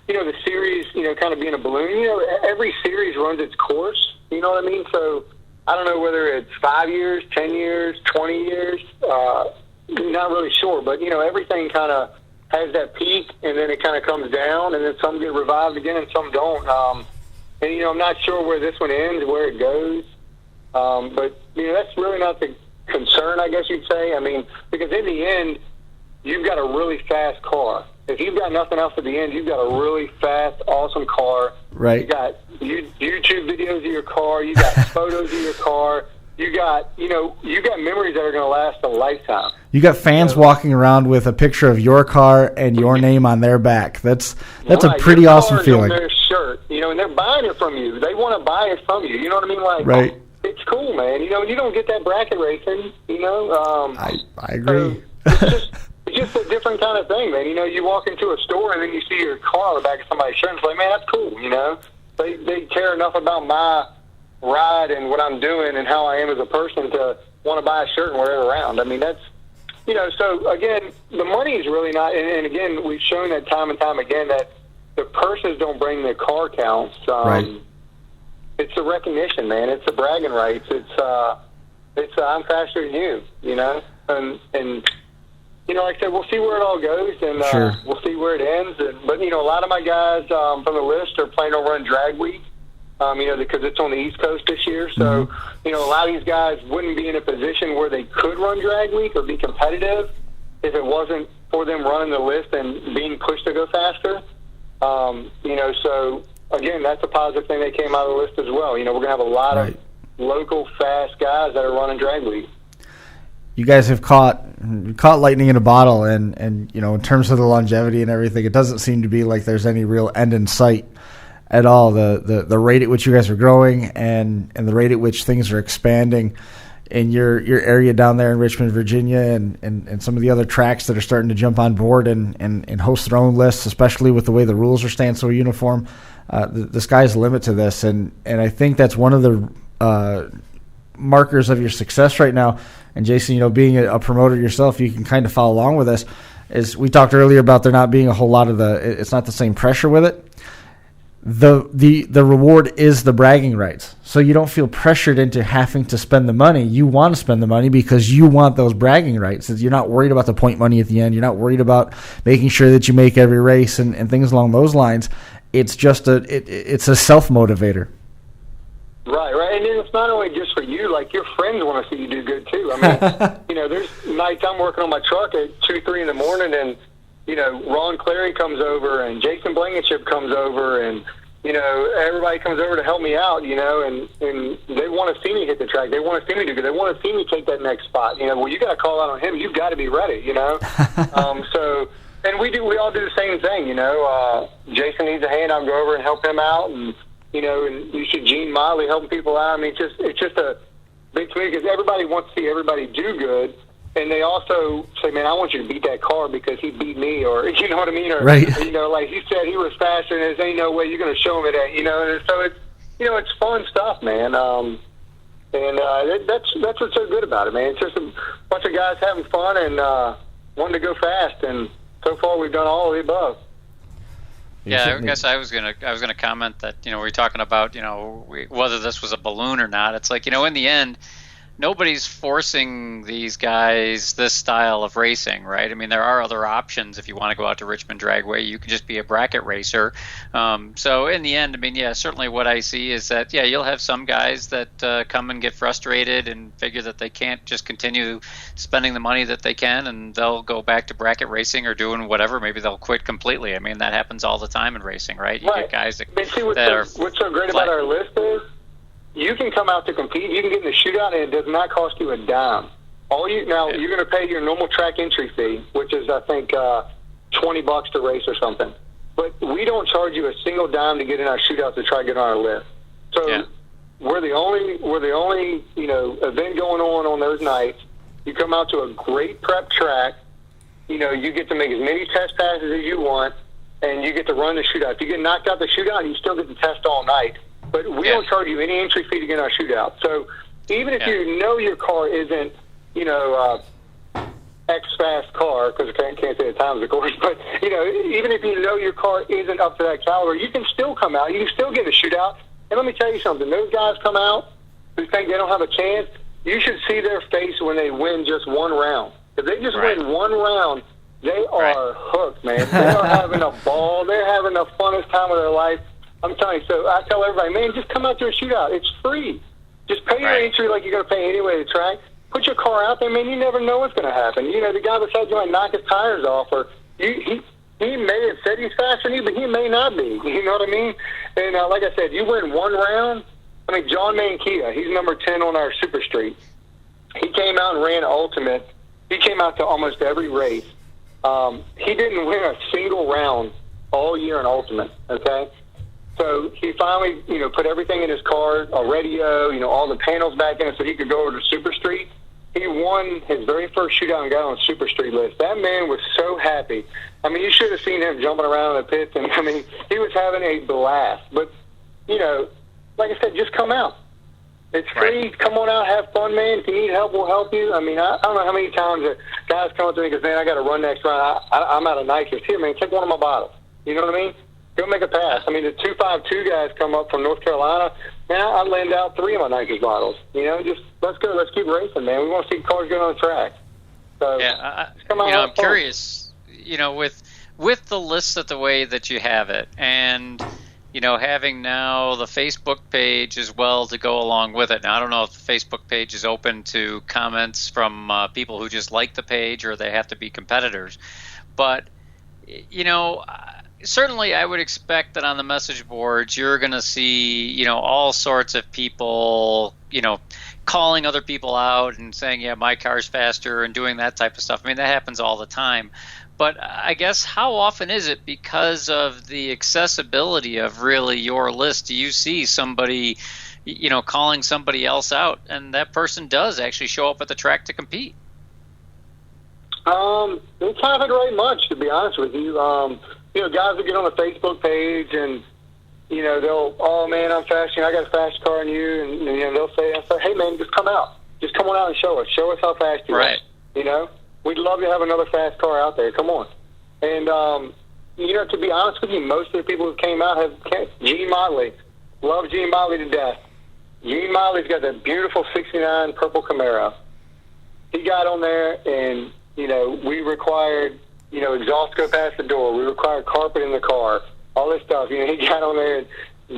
the series, kind of being a balloon, every series runs its course, you know what I mean? So I don't know whether it's 5 years, 10 years, 20 years, not really sure, but, everything kind of has that peak, and then it kind of comes down, and then some get revived again and some don't. And, I'm not sure where this one ends, where it goes, but, that's really not the concern, I guess you'd say. Because in the end, you've got a really fast car. If you've got nothing else at the end, you've got a really fast, awesome car. Right. You got YouTube videos of your car. You got photos of your car. You got memories that are going to last a lifetime. You got fans walking around with a picture of your car and your name on their back. That's right. A pretty your awesome feeling. On their shirt, and they're buying it from you. They want to buy it from you. You know what I mean? Right. It's cool, man. You don't get that bracket racing. I agree. So it's just a different kind of thing, man. You walk into a store and then you see your car on the back of somebody's shirt and it's like, man, that's cool, They care enough about my ride and what I'm doing and how I am as a person to want to buy a shirt and wear it around. That's, so again, the money is really not, and again, we've shown that time and time again that the purses don't bring the car counts. Right. It's the recognition, man. It's the bragging rights. It's I'm faster than you, and like I said, we'll see where it all goes, and sure. We'll see where it ends. But a lot of my guys from the list are planning on running drag week, because it's on the East Coast this year. So, a lot of these guys wouldn't be in a position where they could run drag week or be competitive if it wasn't for them running the list and being pushed to go faster. So again, that's a positive thing that came out of the list as well. We're going to have a lot right. of local fast guys that are running drag week. You guys have caught lightning in a bottle, and in terms of the longevity and everything, it doesn't seem to be like there's any real end in sight at all. The rate at which you guys are growing and the rate at which things are expanding in your area down there in Richmond, Virginia, and some of the other tracks that are starting to jump on board and host their own lists, especially with the way the rules are staying so uniform. The sky's the limit to this, and I think that's one of the markers of your success right now. And Jason, being a promoter yourself, you can kind of follow along with this. As we talked earlier about there not being a whole lot of it's not the same pressure with it. The reward is the bragging rights. So you don't feel pressured into having to spend the money. You want to spend the money because you want those bragging rights. You're not worried about the point money at the end. You're not worried about making sure that you make every race and things along those lines. It's just it's a self-motivator. Right. And then it's not only just for you, like your friends want to see you do good too. There's nights I'm working on my truck at 2, 3 in the morning and, Ron Clary comes over and Jason Blankenship comes over and, everybody comes over to help me out, and they want to see me hit the track. They want to see me do good. They want to see me take that next spot. Well, you got to call out on him. You've got to be ready, and we all do the same thing, Jason needs a hand. I'll go over and help him out and you see Gene Miley helping people out. It's just a big thing because everybody wants to see everybody do good. and they also say, man, I want you to beat that car because he beat me, or you know what I mean, or right. you know, like he said he was faster, and there's ain't no way you're going to show him that, you know. And so it's, you know, it's fun stuff, man. That's what's so good about it, man. It's just a bunch of guys having fun and wanting to go fast, and so far we've done all of the above. Yeah, I guess I was gonna comment that, you know, we're talking about, you know, whether this was a balloon or not. It's like, you know, in the end, nobody's forcing these guys this style of racing, right? I mean, there are other options. If you want to go out to Richmond Dragway, you can just be a bracket racer. So in the end, I mean, yeah, certainly what I see is that, yeah, you'll have some guys that come and get frustrated and figure that they can't just continue spending the money that they can, and they'll go back to bracket racing or doing whatever. Maybe they'll quit completely. I mean, that happens all the time in racing, right? You get guys that, what's so great about our list is, you can come out to compete. You can get in the shootout, and it does not cost you a dime. You're going to pay your normal track entry fee, which is, I think, $20 to race or something. But we don't charge you a single dime to get in our shootout to try to get on our list. So we're the only you know, event going on those nights. You come out to a great prep track. You know, you get to make as many test passes as you want, and you get to run the shootout. If you get knocked out the shootout, you still get to test all night. But we don't charge you any entry fee to get in our shootout. So even if you know your car isn't, you know, X-Fast car, because I can't say the times, of course, but, you know, even if you know your car isn't up to that caliber, you can still come out. You can still get a shootout. And let me tell you something. Those guys come out who think they don't have a chance. You should see their face when they win just one round. If they just win one round, they are hooked, man. They are having a ball. They're having the funnest time of their life. I'm telling you, so I tell everybody, man, just come out to a shootout. It's free. Just pay your entry like you're going to pay anyway to track. Put your car out there, man. You never know what's going to happen. You know, the guy beside you might knock his tires off, or he may have said he's faster than you, but he may not be. You know what I mean? And like I said, you win one round. I mean, John Mankia, he's number 10 on our Super Street. He came out and ran Ultimate. He came out to almost every race. He didn't win a single round all year in Ultimate, okay? So he finally, you know, put everything in his car, a radio, you know, all the panels back in it so he could go over to Super Street. He won his very first shootout and got on the Super Street list. That man was so happy. I mean, you should have seen him jumping around in the pits. And, I mean, he was having a blast. But, you know, like I said, just come out. It's free. Right. Come on out, have fun, man. If you need help, we'll help you. I mean, I don't know how many times that guys come up to me and go, man, I got to run next round. I'm out of nitrous. Here, man, take one of my bottles. You know what I mean? Go make a pass. I mean, the 252 guys come up from North Carolina. Man, I lend out 3 of my nitrous bottles. You know, just let's go. Let's keep racing, man. We want to see cars going on the track. So, come on, you know, I'm curious, you know, with the list the way that you have it, and, you know, having now the Facebook page as well to go along with it. Now, I don't know if the Facebook page is open to comments from people who just like the page or they have to be competitors. But, you know, certainly I would expect that on the message boards you're going to see, you know, all sorts of people, you know, calling other people out and saying, yeah, my car's faster and doing that type of stuff. I mean, that happens all the time. But I guess how often is it, because of the accessibility of really your list, do you see somebody, you know, calling somebody else out and that person does actually show up at the track to compete? It's haven't very much, to be honest with you. You know, guys will get on the Facebook page and, you know, they'll, oh, man, I'm fast. You know, I got a faster car than you. And you know, they'll say, hey, man, just come out. Just come on out and show us. Show us how fast you are. You know, we'd love to have another fast car out there. Come on. And, you know, to be honest with you, most of the people who came out have Gene Motley. Love Gene Motley to death. Gene Motley's got that beautiful 69 purple Camaro. He got on there and, you know, we required, you know, exhaust go past the door. We required carpet in the car, all this stuff. You know, he got on there, and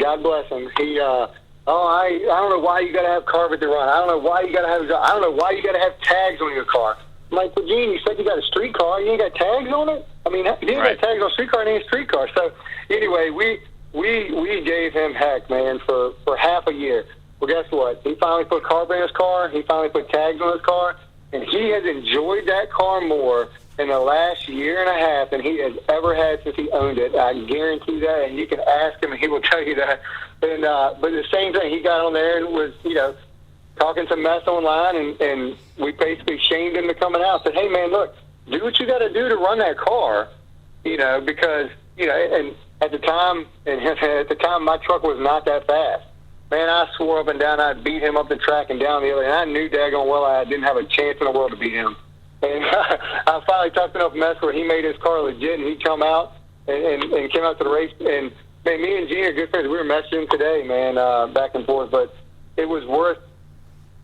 God bless him. He, I don't know why you got to have carpet to run. I don't know why you got to have. I don't know why you got to have tags on your car. I'm like, well, Gene, you said you got a street car. You ain't got tags on it. I mean, if you ain't got tags on a street car, it ain't a street car. So anyway, we gave him heck, man, for half a year. Well, guess what? He finally put carpet in his car. He finally put tags on his car, and he has enjoyed that car more in the last year and a half than he has ever had since he owned it. I guarantee that, and you can ask him and he will tell you that. And but the same thing, he got on there and was, you know, talking some mess online, and we basically shamed him to coming out. Said, hey, man, look, do what you got to do to run that car, because, and at the time, my truck was not that fast. Man, I swore up and down I'd beat him up the track and down the other, and I knew daggone well I didn't have a chance in the world to beat him. And I finally talked enough mess where he made his car legit, and he come out and came out to the race. And, man, me and Gene are good friends. We were messaging today, man, back and forth. But it was worth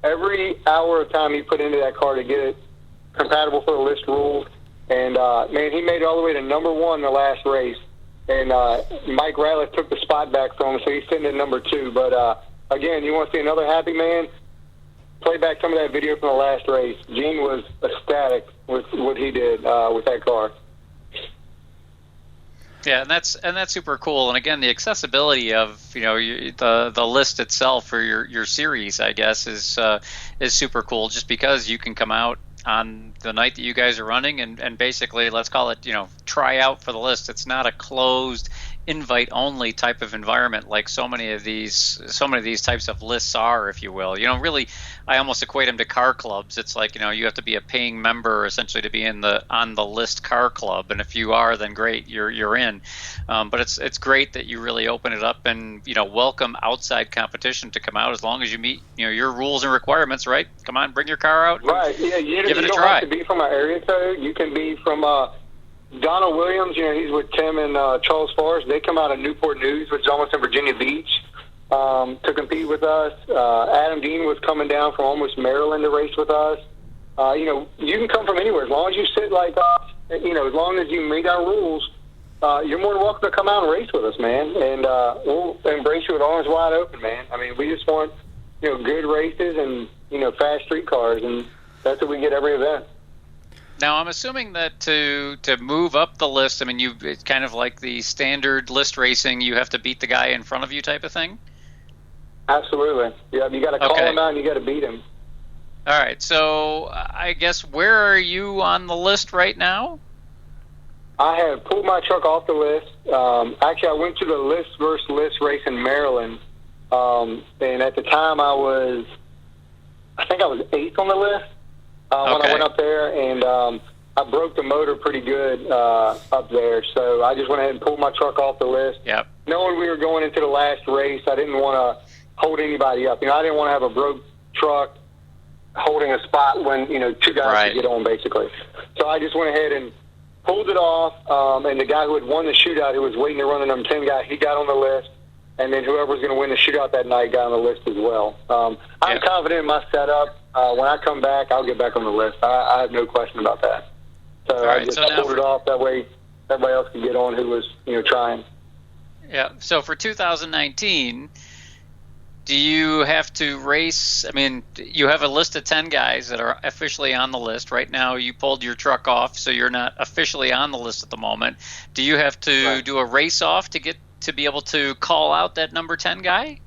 every hour of time he put into that car to get it compatible for the list rules. And, man, he made it all the way to number 1 in the last race. And Mike Ratliff took the spot back from him, so he's sitting at number 2. But, again, you want to see another happy man? Play back some of that video from the last race. Gene was ecstatic with what he did with that car. Yeah, and that's super cool. And again, the accessibility of the list itself or your series, I guess, is super cool. Just because you can come out on the night that you guys are running and basically, let's call it, try out for the list. It's not a closed invite only type of environment like so many of these types of lists are, if you will. Really, I almost equate them to car clubs. It's like, you have to be a paying member essentially to be on the list car club, and if you are, then great, you're in. But it's great that you really open it up and welcome outside competition to come out as long as you meet your rules and requirements. Right? Come on, bring your car out. Right. Yeah. Give it a try. You don't have to be from an area code. You can be from Donald Williams, he's with Tim and Charles Forrest. They come out of Newport News, which is almost in Virginia Beach, to compete with us. Adam Dean was coming down from almost Maryland to race with us. You can come from anywhere. As long as you sit like us, as long as you meet our rules, you're more than welcome to come out and race with us, man. And we'll embrace you with arms wide open, man. I mean, we just want, good races and, fast street cars, and that's what we get every event. Now, I'm assuming that to move up the list, it's kind of like the standard list racing, you have to beat the guy in front of you type of thing? Absolutely. Yeah, you got to call him out and you got to beat him. All right, so I guess where are you on the list right now? I have pulled my truck off the list. Actually, I went to the list versus list race in Maryland, and at the time I think I was 8th on the list. When I went up there, and I broke the motor pretty good up there. So I just went ahead and pulled my truck off the list. Yep. Knowing we were going into the last race, I didn't want to hold anybody up. I didn't want to have a broke truck holding a spot when, 2 guys could get on, basically. So I just went ahead and pulled it off, and the guy who had won the shootout, who was waiting to run the number 10 guy, he got on the list. And then whoever was going to win the shootout that night got on the list as well. I'm confident in my setup. When I come back, I'll get back on the list. I have no question about that. So I just pulled it off. That way everybody else could get on who was, trying. Yeah. So for 2019, do you have to race? You have a list of 10 guys that are officially on the list. Right now, you pulled your truck off, so you're not officially on the list at the moment. Do you have to do a race off to be able to call out that number 10 guy?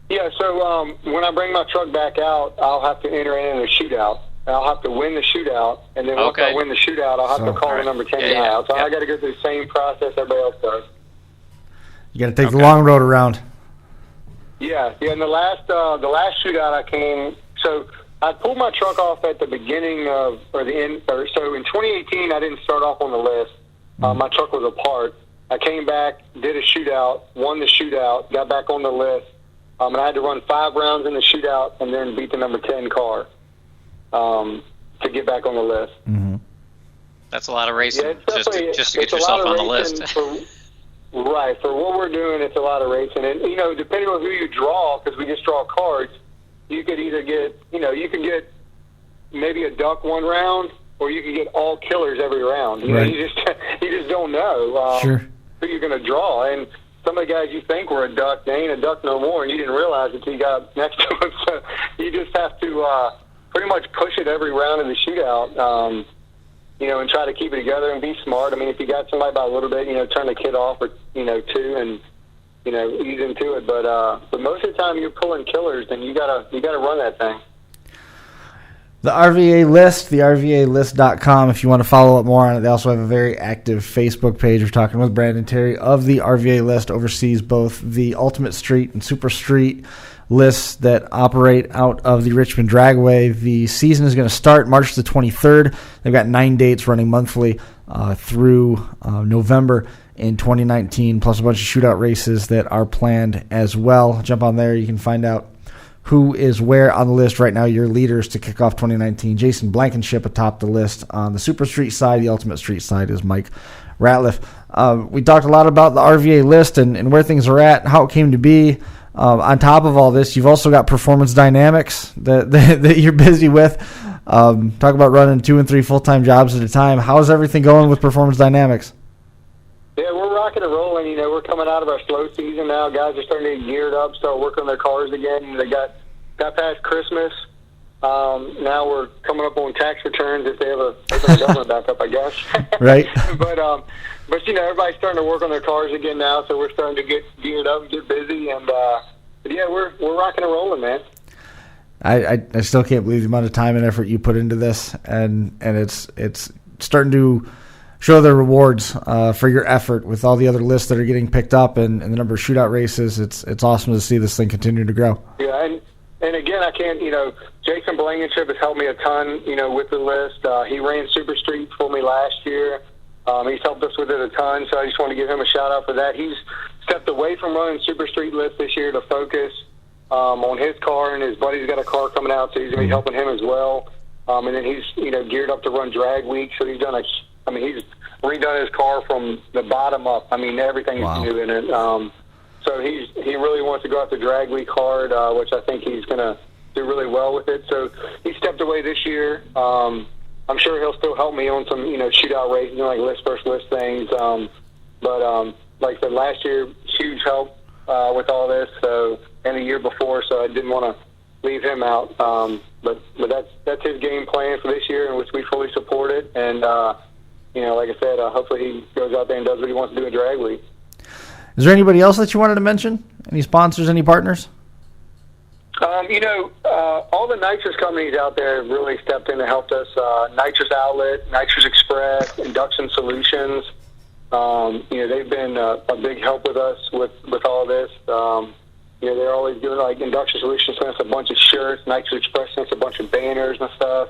Yeah, so when I bring my truck back out, I'll have to enter in a shootout. I'll have to win the shootout, and then once I win the shootout, I'll have to call the number 10 guy out. So I got to go through the same process everybody else does. You got to take the long road around. Yeah. In the last shootout I came, so I pulled my truck off at the beginning of, or the end, so in 2018 I didn't start off on the list. My truck was apart. I came back, did a shootout, won the shootout, got back on the list, and I had to run 5 rounds in the shootout and then beat the number 10 car to get back on the list. Mm-hmm. That's a lot of racing just to get yourself on the list. Right. For what we're doing, it's a lot of racing. And, depending on who you draw, because we just draw cards, you could either get, you could get maybe a duck one round, or you can get all killers every round. You just don't know who you're going to draw. And some of the guys you think were a duck, they ain't a duck no more, and you didn't realize it until you got next to them. So you just have to pretty much push it every round in the shootout, and try to keep it together and be smart. If you got somebody by a little bit, turn the kid off or, 2 and, ease into it. But most of the time you're pulling killers, then you gotta run that thing. The RVA list, the RVAlist.com, if you want to follow up more on it. They also have a very active Facebook page. We're talking with Brandon Terry of the RVA List, oversees both the Ultimate Street and Super Street lists that operate out of the Richmond Dragway. The season is going to start March the 23rd. They've got 9 dates running monthly through November in 2019, plus a bunch of shootout races that are planned as well. Jump on there. You can find out who is where on the list right now. Your leaders to kick off 2019. Jason Blankenship atop the list on the Super Street side. The Ultimate Street side is Mike Ratliff. We talked a lot about the RVA list and where things are at, how it came to be. On top of all this, you've also got Performance Dynamics that you're busy with. Talk about running 2 and 3 full-time jobs at a time. How's everything going with Performance Dynamics? Yeah, we're rocking and rolling. We're coming out of our slow season now. Guys are starting to get geared up, start working on their cars again. They got past Christmas. Now we're coming up on tax returns if they have a government back up, I guess. Right. But everybody's starting to work on their cars again now, so we're starting to get geared up, get busy, and yeah, we're rocking and rolling, man. I still can't believe the amount of time and effort you put into this, and it's starting to show the rewards for your effort with all the other lists that are getting picked up and the number of shootout races. It's awesome to see this thing continue to grow. Yeah, and again, I can't, Jason Blankenship has helped me a ton, with the list. He ran Super Street for me last year. He's helped us with it a ton, so I just want to give him a shout-out for that. He's stepped away from running Super Street list this year to focus on his car, and his buddy's got a car coming out, so he's going to be helping him as well. And then he's, geared up to run Drag Week, so he's redone his car from the bottom up. Everything is new in it. So he really wants to go after Drag Week hard, which I think he's going to do really well with it. So he stepped away this year. I'm sure he'll still help me on some, shootout races, like list versus list things. But like I said, last year, huge help with all this. So, and the year before, so I didn't want to leave him out. But that's his game plan for this year, in which we fully support it. And like I said, hopefully he goes out there and does what he wants to do in Drag Week. Is there anybody else that you wanted to mention? Any sponsors, any partners? All the nitrous companies out there have really stepped in and helped us. Nitrous Outlet, Nitrous Express, Induction Solutions. They've been a big help with us with all this. They're always doing, like, Induction Solutions sent us a bunch of shirts. Nitrous Express sent us a bunch of banners and stuff.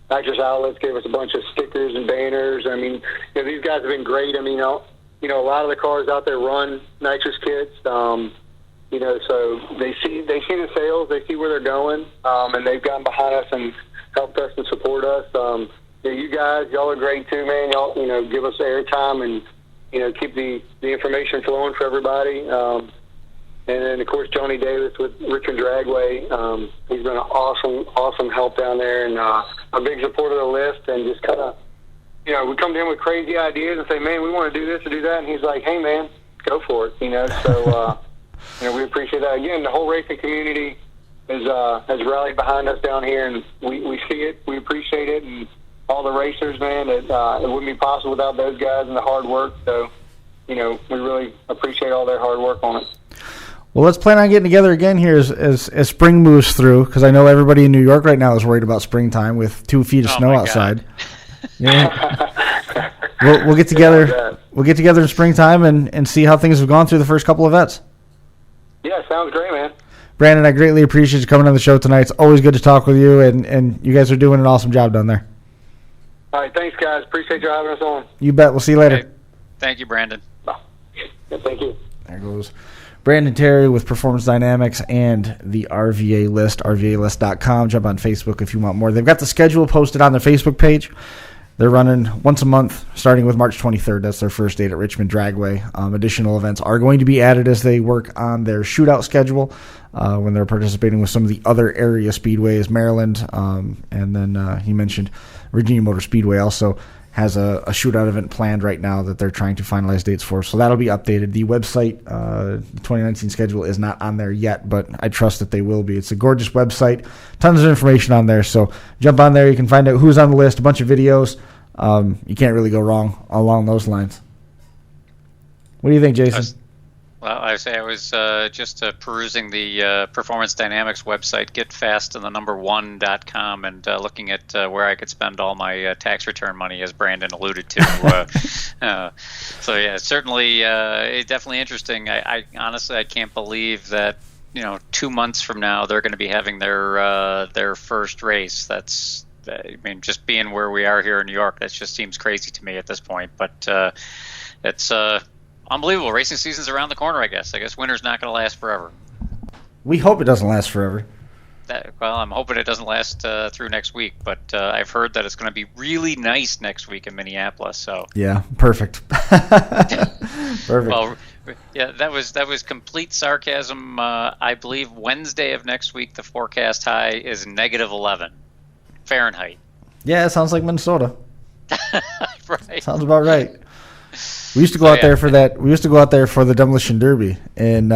Nitrous Outlets gave us a bunch of stickers and banners. These guys have been great. A lot of the cars out there run nitrous kits. So they see the sales, they see where they're going, and they've gotten behind us and helped us and support us. You guys, y'all are great too, man. Y'all, give us airtime and keep the information flowing for everybody. And then, of course, Johnny Davis with Richmond Dragway. He's been an awesome help down there, and a big supporter of the list, and just kind of, we come to him with crazy ideas and say, man, we want to do this or do that, and he's like, hey, man, go for it, So, we appreciate that. Again, the whole racing community has rallied behind us down here, and we see it, we appreciate it, and all the racers, man, it wouldn't be possible without those guys and the hard work. So, we really appreciate all their hard work on it. Well, let's plan on getting together again here as spring moves through, because I know everybody in New York right now is worried about springtime with 2 feet of snow outside. We'll get together. We'll get together in springtime and see how things have gone through the first couple of events. Yeah, sounds great, man. Brandon, I greatly appreciate you coming on the show tonight. It's always good to talk with you, and you guys are doing an awesome job down there. All right, thanks, guys. Appreciate you having us on. You bet. We'll see you later. Okay. Thank you, Brandon. Yeah, thank you. There goes Brandon Terry with Performance Dynamics and the RVA List, RVAList.com. Jump on Facebook if you want more. They've got the schedule posted on their Facebook page. They're running once a month, starting with March 23rd. That's their first date at Richmond Dragway. Additional events are going to be added as they work on their shootout schedule when they're participating with some of the other area speedways, Maryland, and then he mentioned Virginia Motor Speedway also has a shootout event planned right now that they're trying to finalize dates for. So that'll be updated. The website, the 2019 schedule is not on there yet, but I trust that they will be. It's a gorgeous website. Tons of information on there. So jump on there. You can find out who's on the list, a bunch of videos. You can't really go wrong along those lines. What do you think, Jason? I was just perusing the Performance Dynamics website, getfastandthenumber1.com, and looking at where I could spend all my tax return money, as Brandon alluded to. So yeah, certainly, it's definitely interesting. I honestly, I can't believe that 2 months from now they're going to be having their first race. That's, I mean, just being where we are here in New York, that just seems crazy to me at this point. But it's unbelievable. Racing season's around the corner, I guess. Winter's not going to last forever. We hope it doesn't last forever. Well, I'm hoping it doesn't last through next week, but I've heard that it's going to be really nice next week in Minneapolis. So yeah, perfect. Perfect. Well, yeah, that was complete sarcasm. I believe Wednesday of next week, the forecast high is -11 Fahrenheit. Yeah, it sounds like Minnesota. Right. Sounds about right. We used to go out there for that. We used to go out there for the Demolition Derby in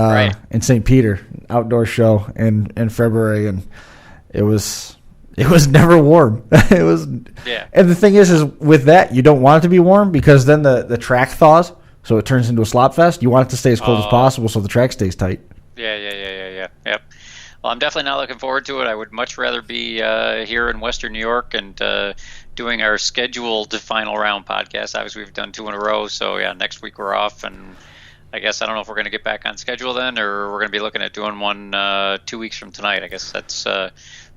St. Peter, outdoor show in February, and it was never warm. It was. Yeah. And the thing is with that, you don't want it to be warm because then the track thaws, so it turns into a slop fest. You want it to stay as cold as possible so the track stays tight. Yeah. Yep. Well, I'm definitely not looking forward to it. I would much rather be here in Western New York and doing our scheduled final round podcast. Obviously, we've done 2 in a row, so yeah, next week we're off, and I guess I don't know if we're going to get back on schedule then, or we're going to be looking at doing one 2 weeks from tonight. I guess that's we'll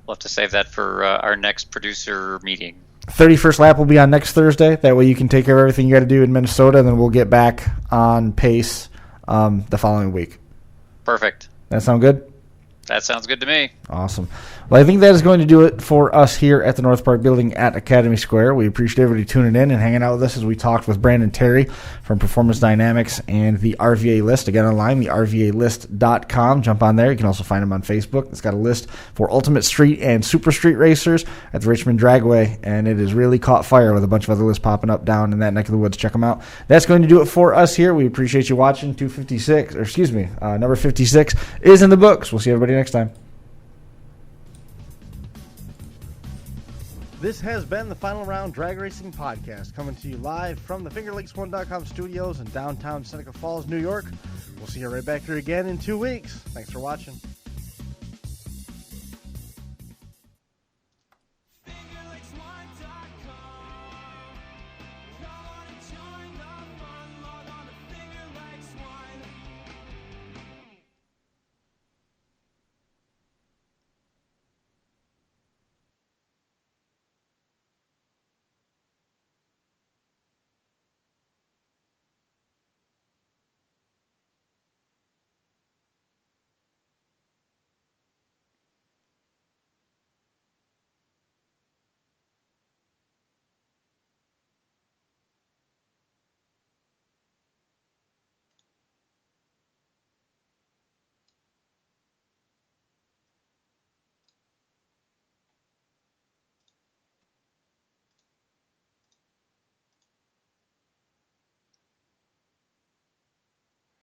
have to save that for our next producer meeting. 31st lap will be on next Thursday. That way you can take care of everything you got to do in Minnesota, and then we'll get back on pace the following week. Perfect. That sound good? That sounds good to me. Awesome. Well, I think that is going to do it for us here at the North Park Building at Academy Square. We appreciate everybody tuning in and hanging out with us as we talked with Brandon Terry from Performance Dynamics and the RVA List. Again, online, the RVAList.com. Jump on there. You can also find him on Facebook. It's got a list for Ultimate Street and Super Street racers at the Richmond Dragway, and it has really caught fire with a bunch of other lists popping up down in that neck of the woods. Check them out. That's going to do it for us here. We appreciate you watching. Number 56 is in the books. We'll see everybody next time. This has been the Final Round Drag Racing Podcast, coming to you live from the FingerLakes1.com studios in downtown Seneca Falls, New York. We'll see you right back here again in 2 weeks. Thanks for watching.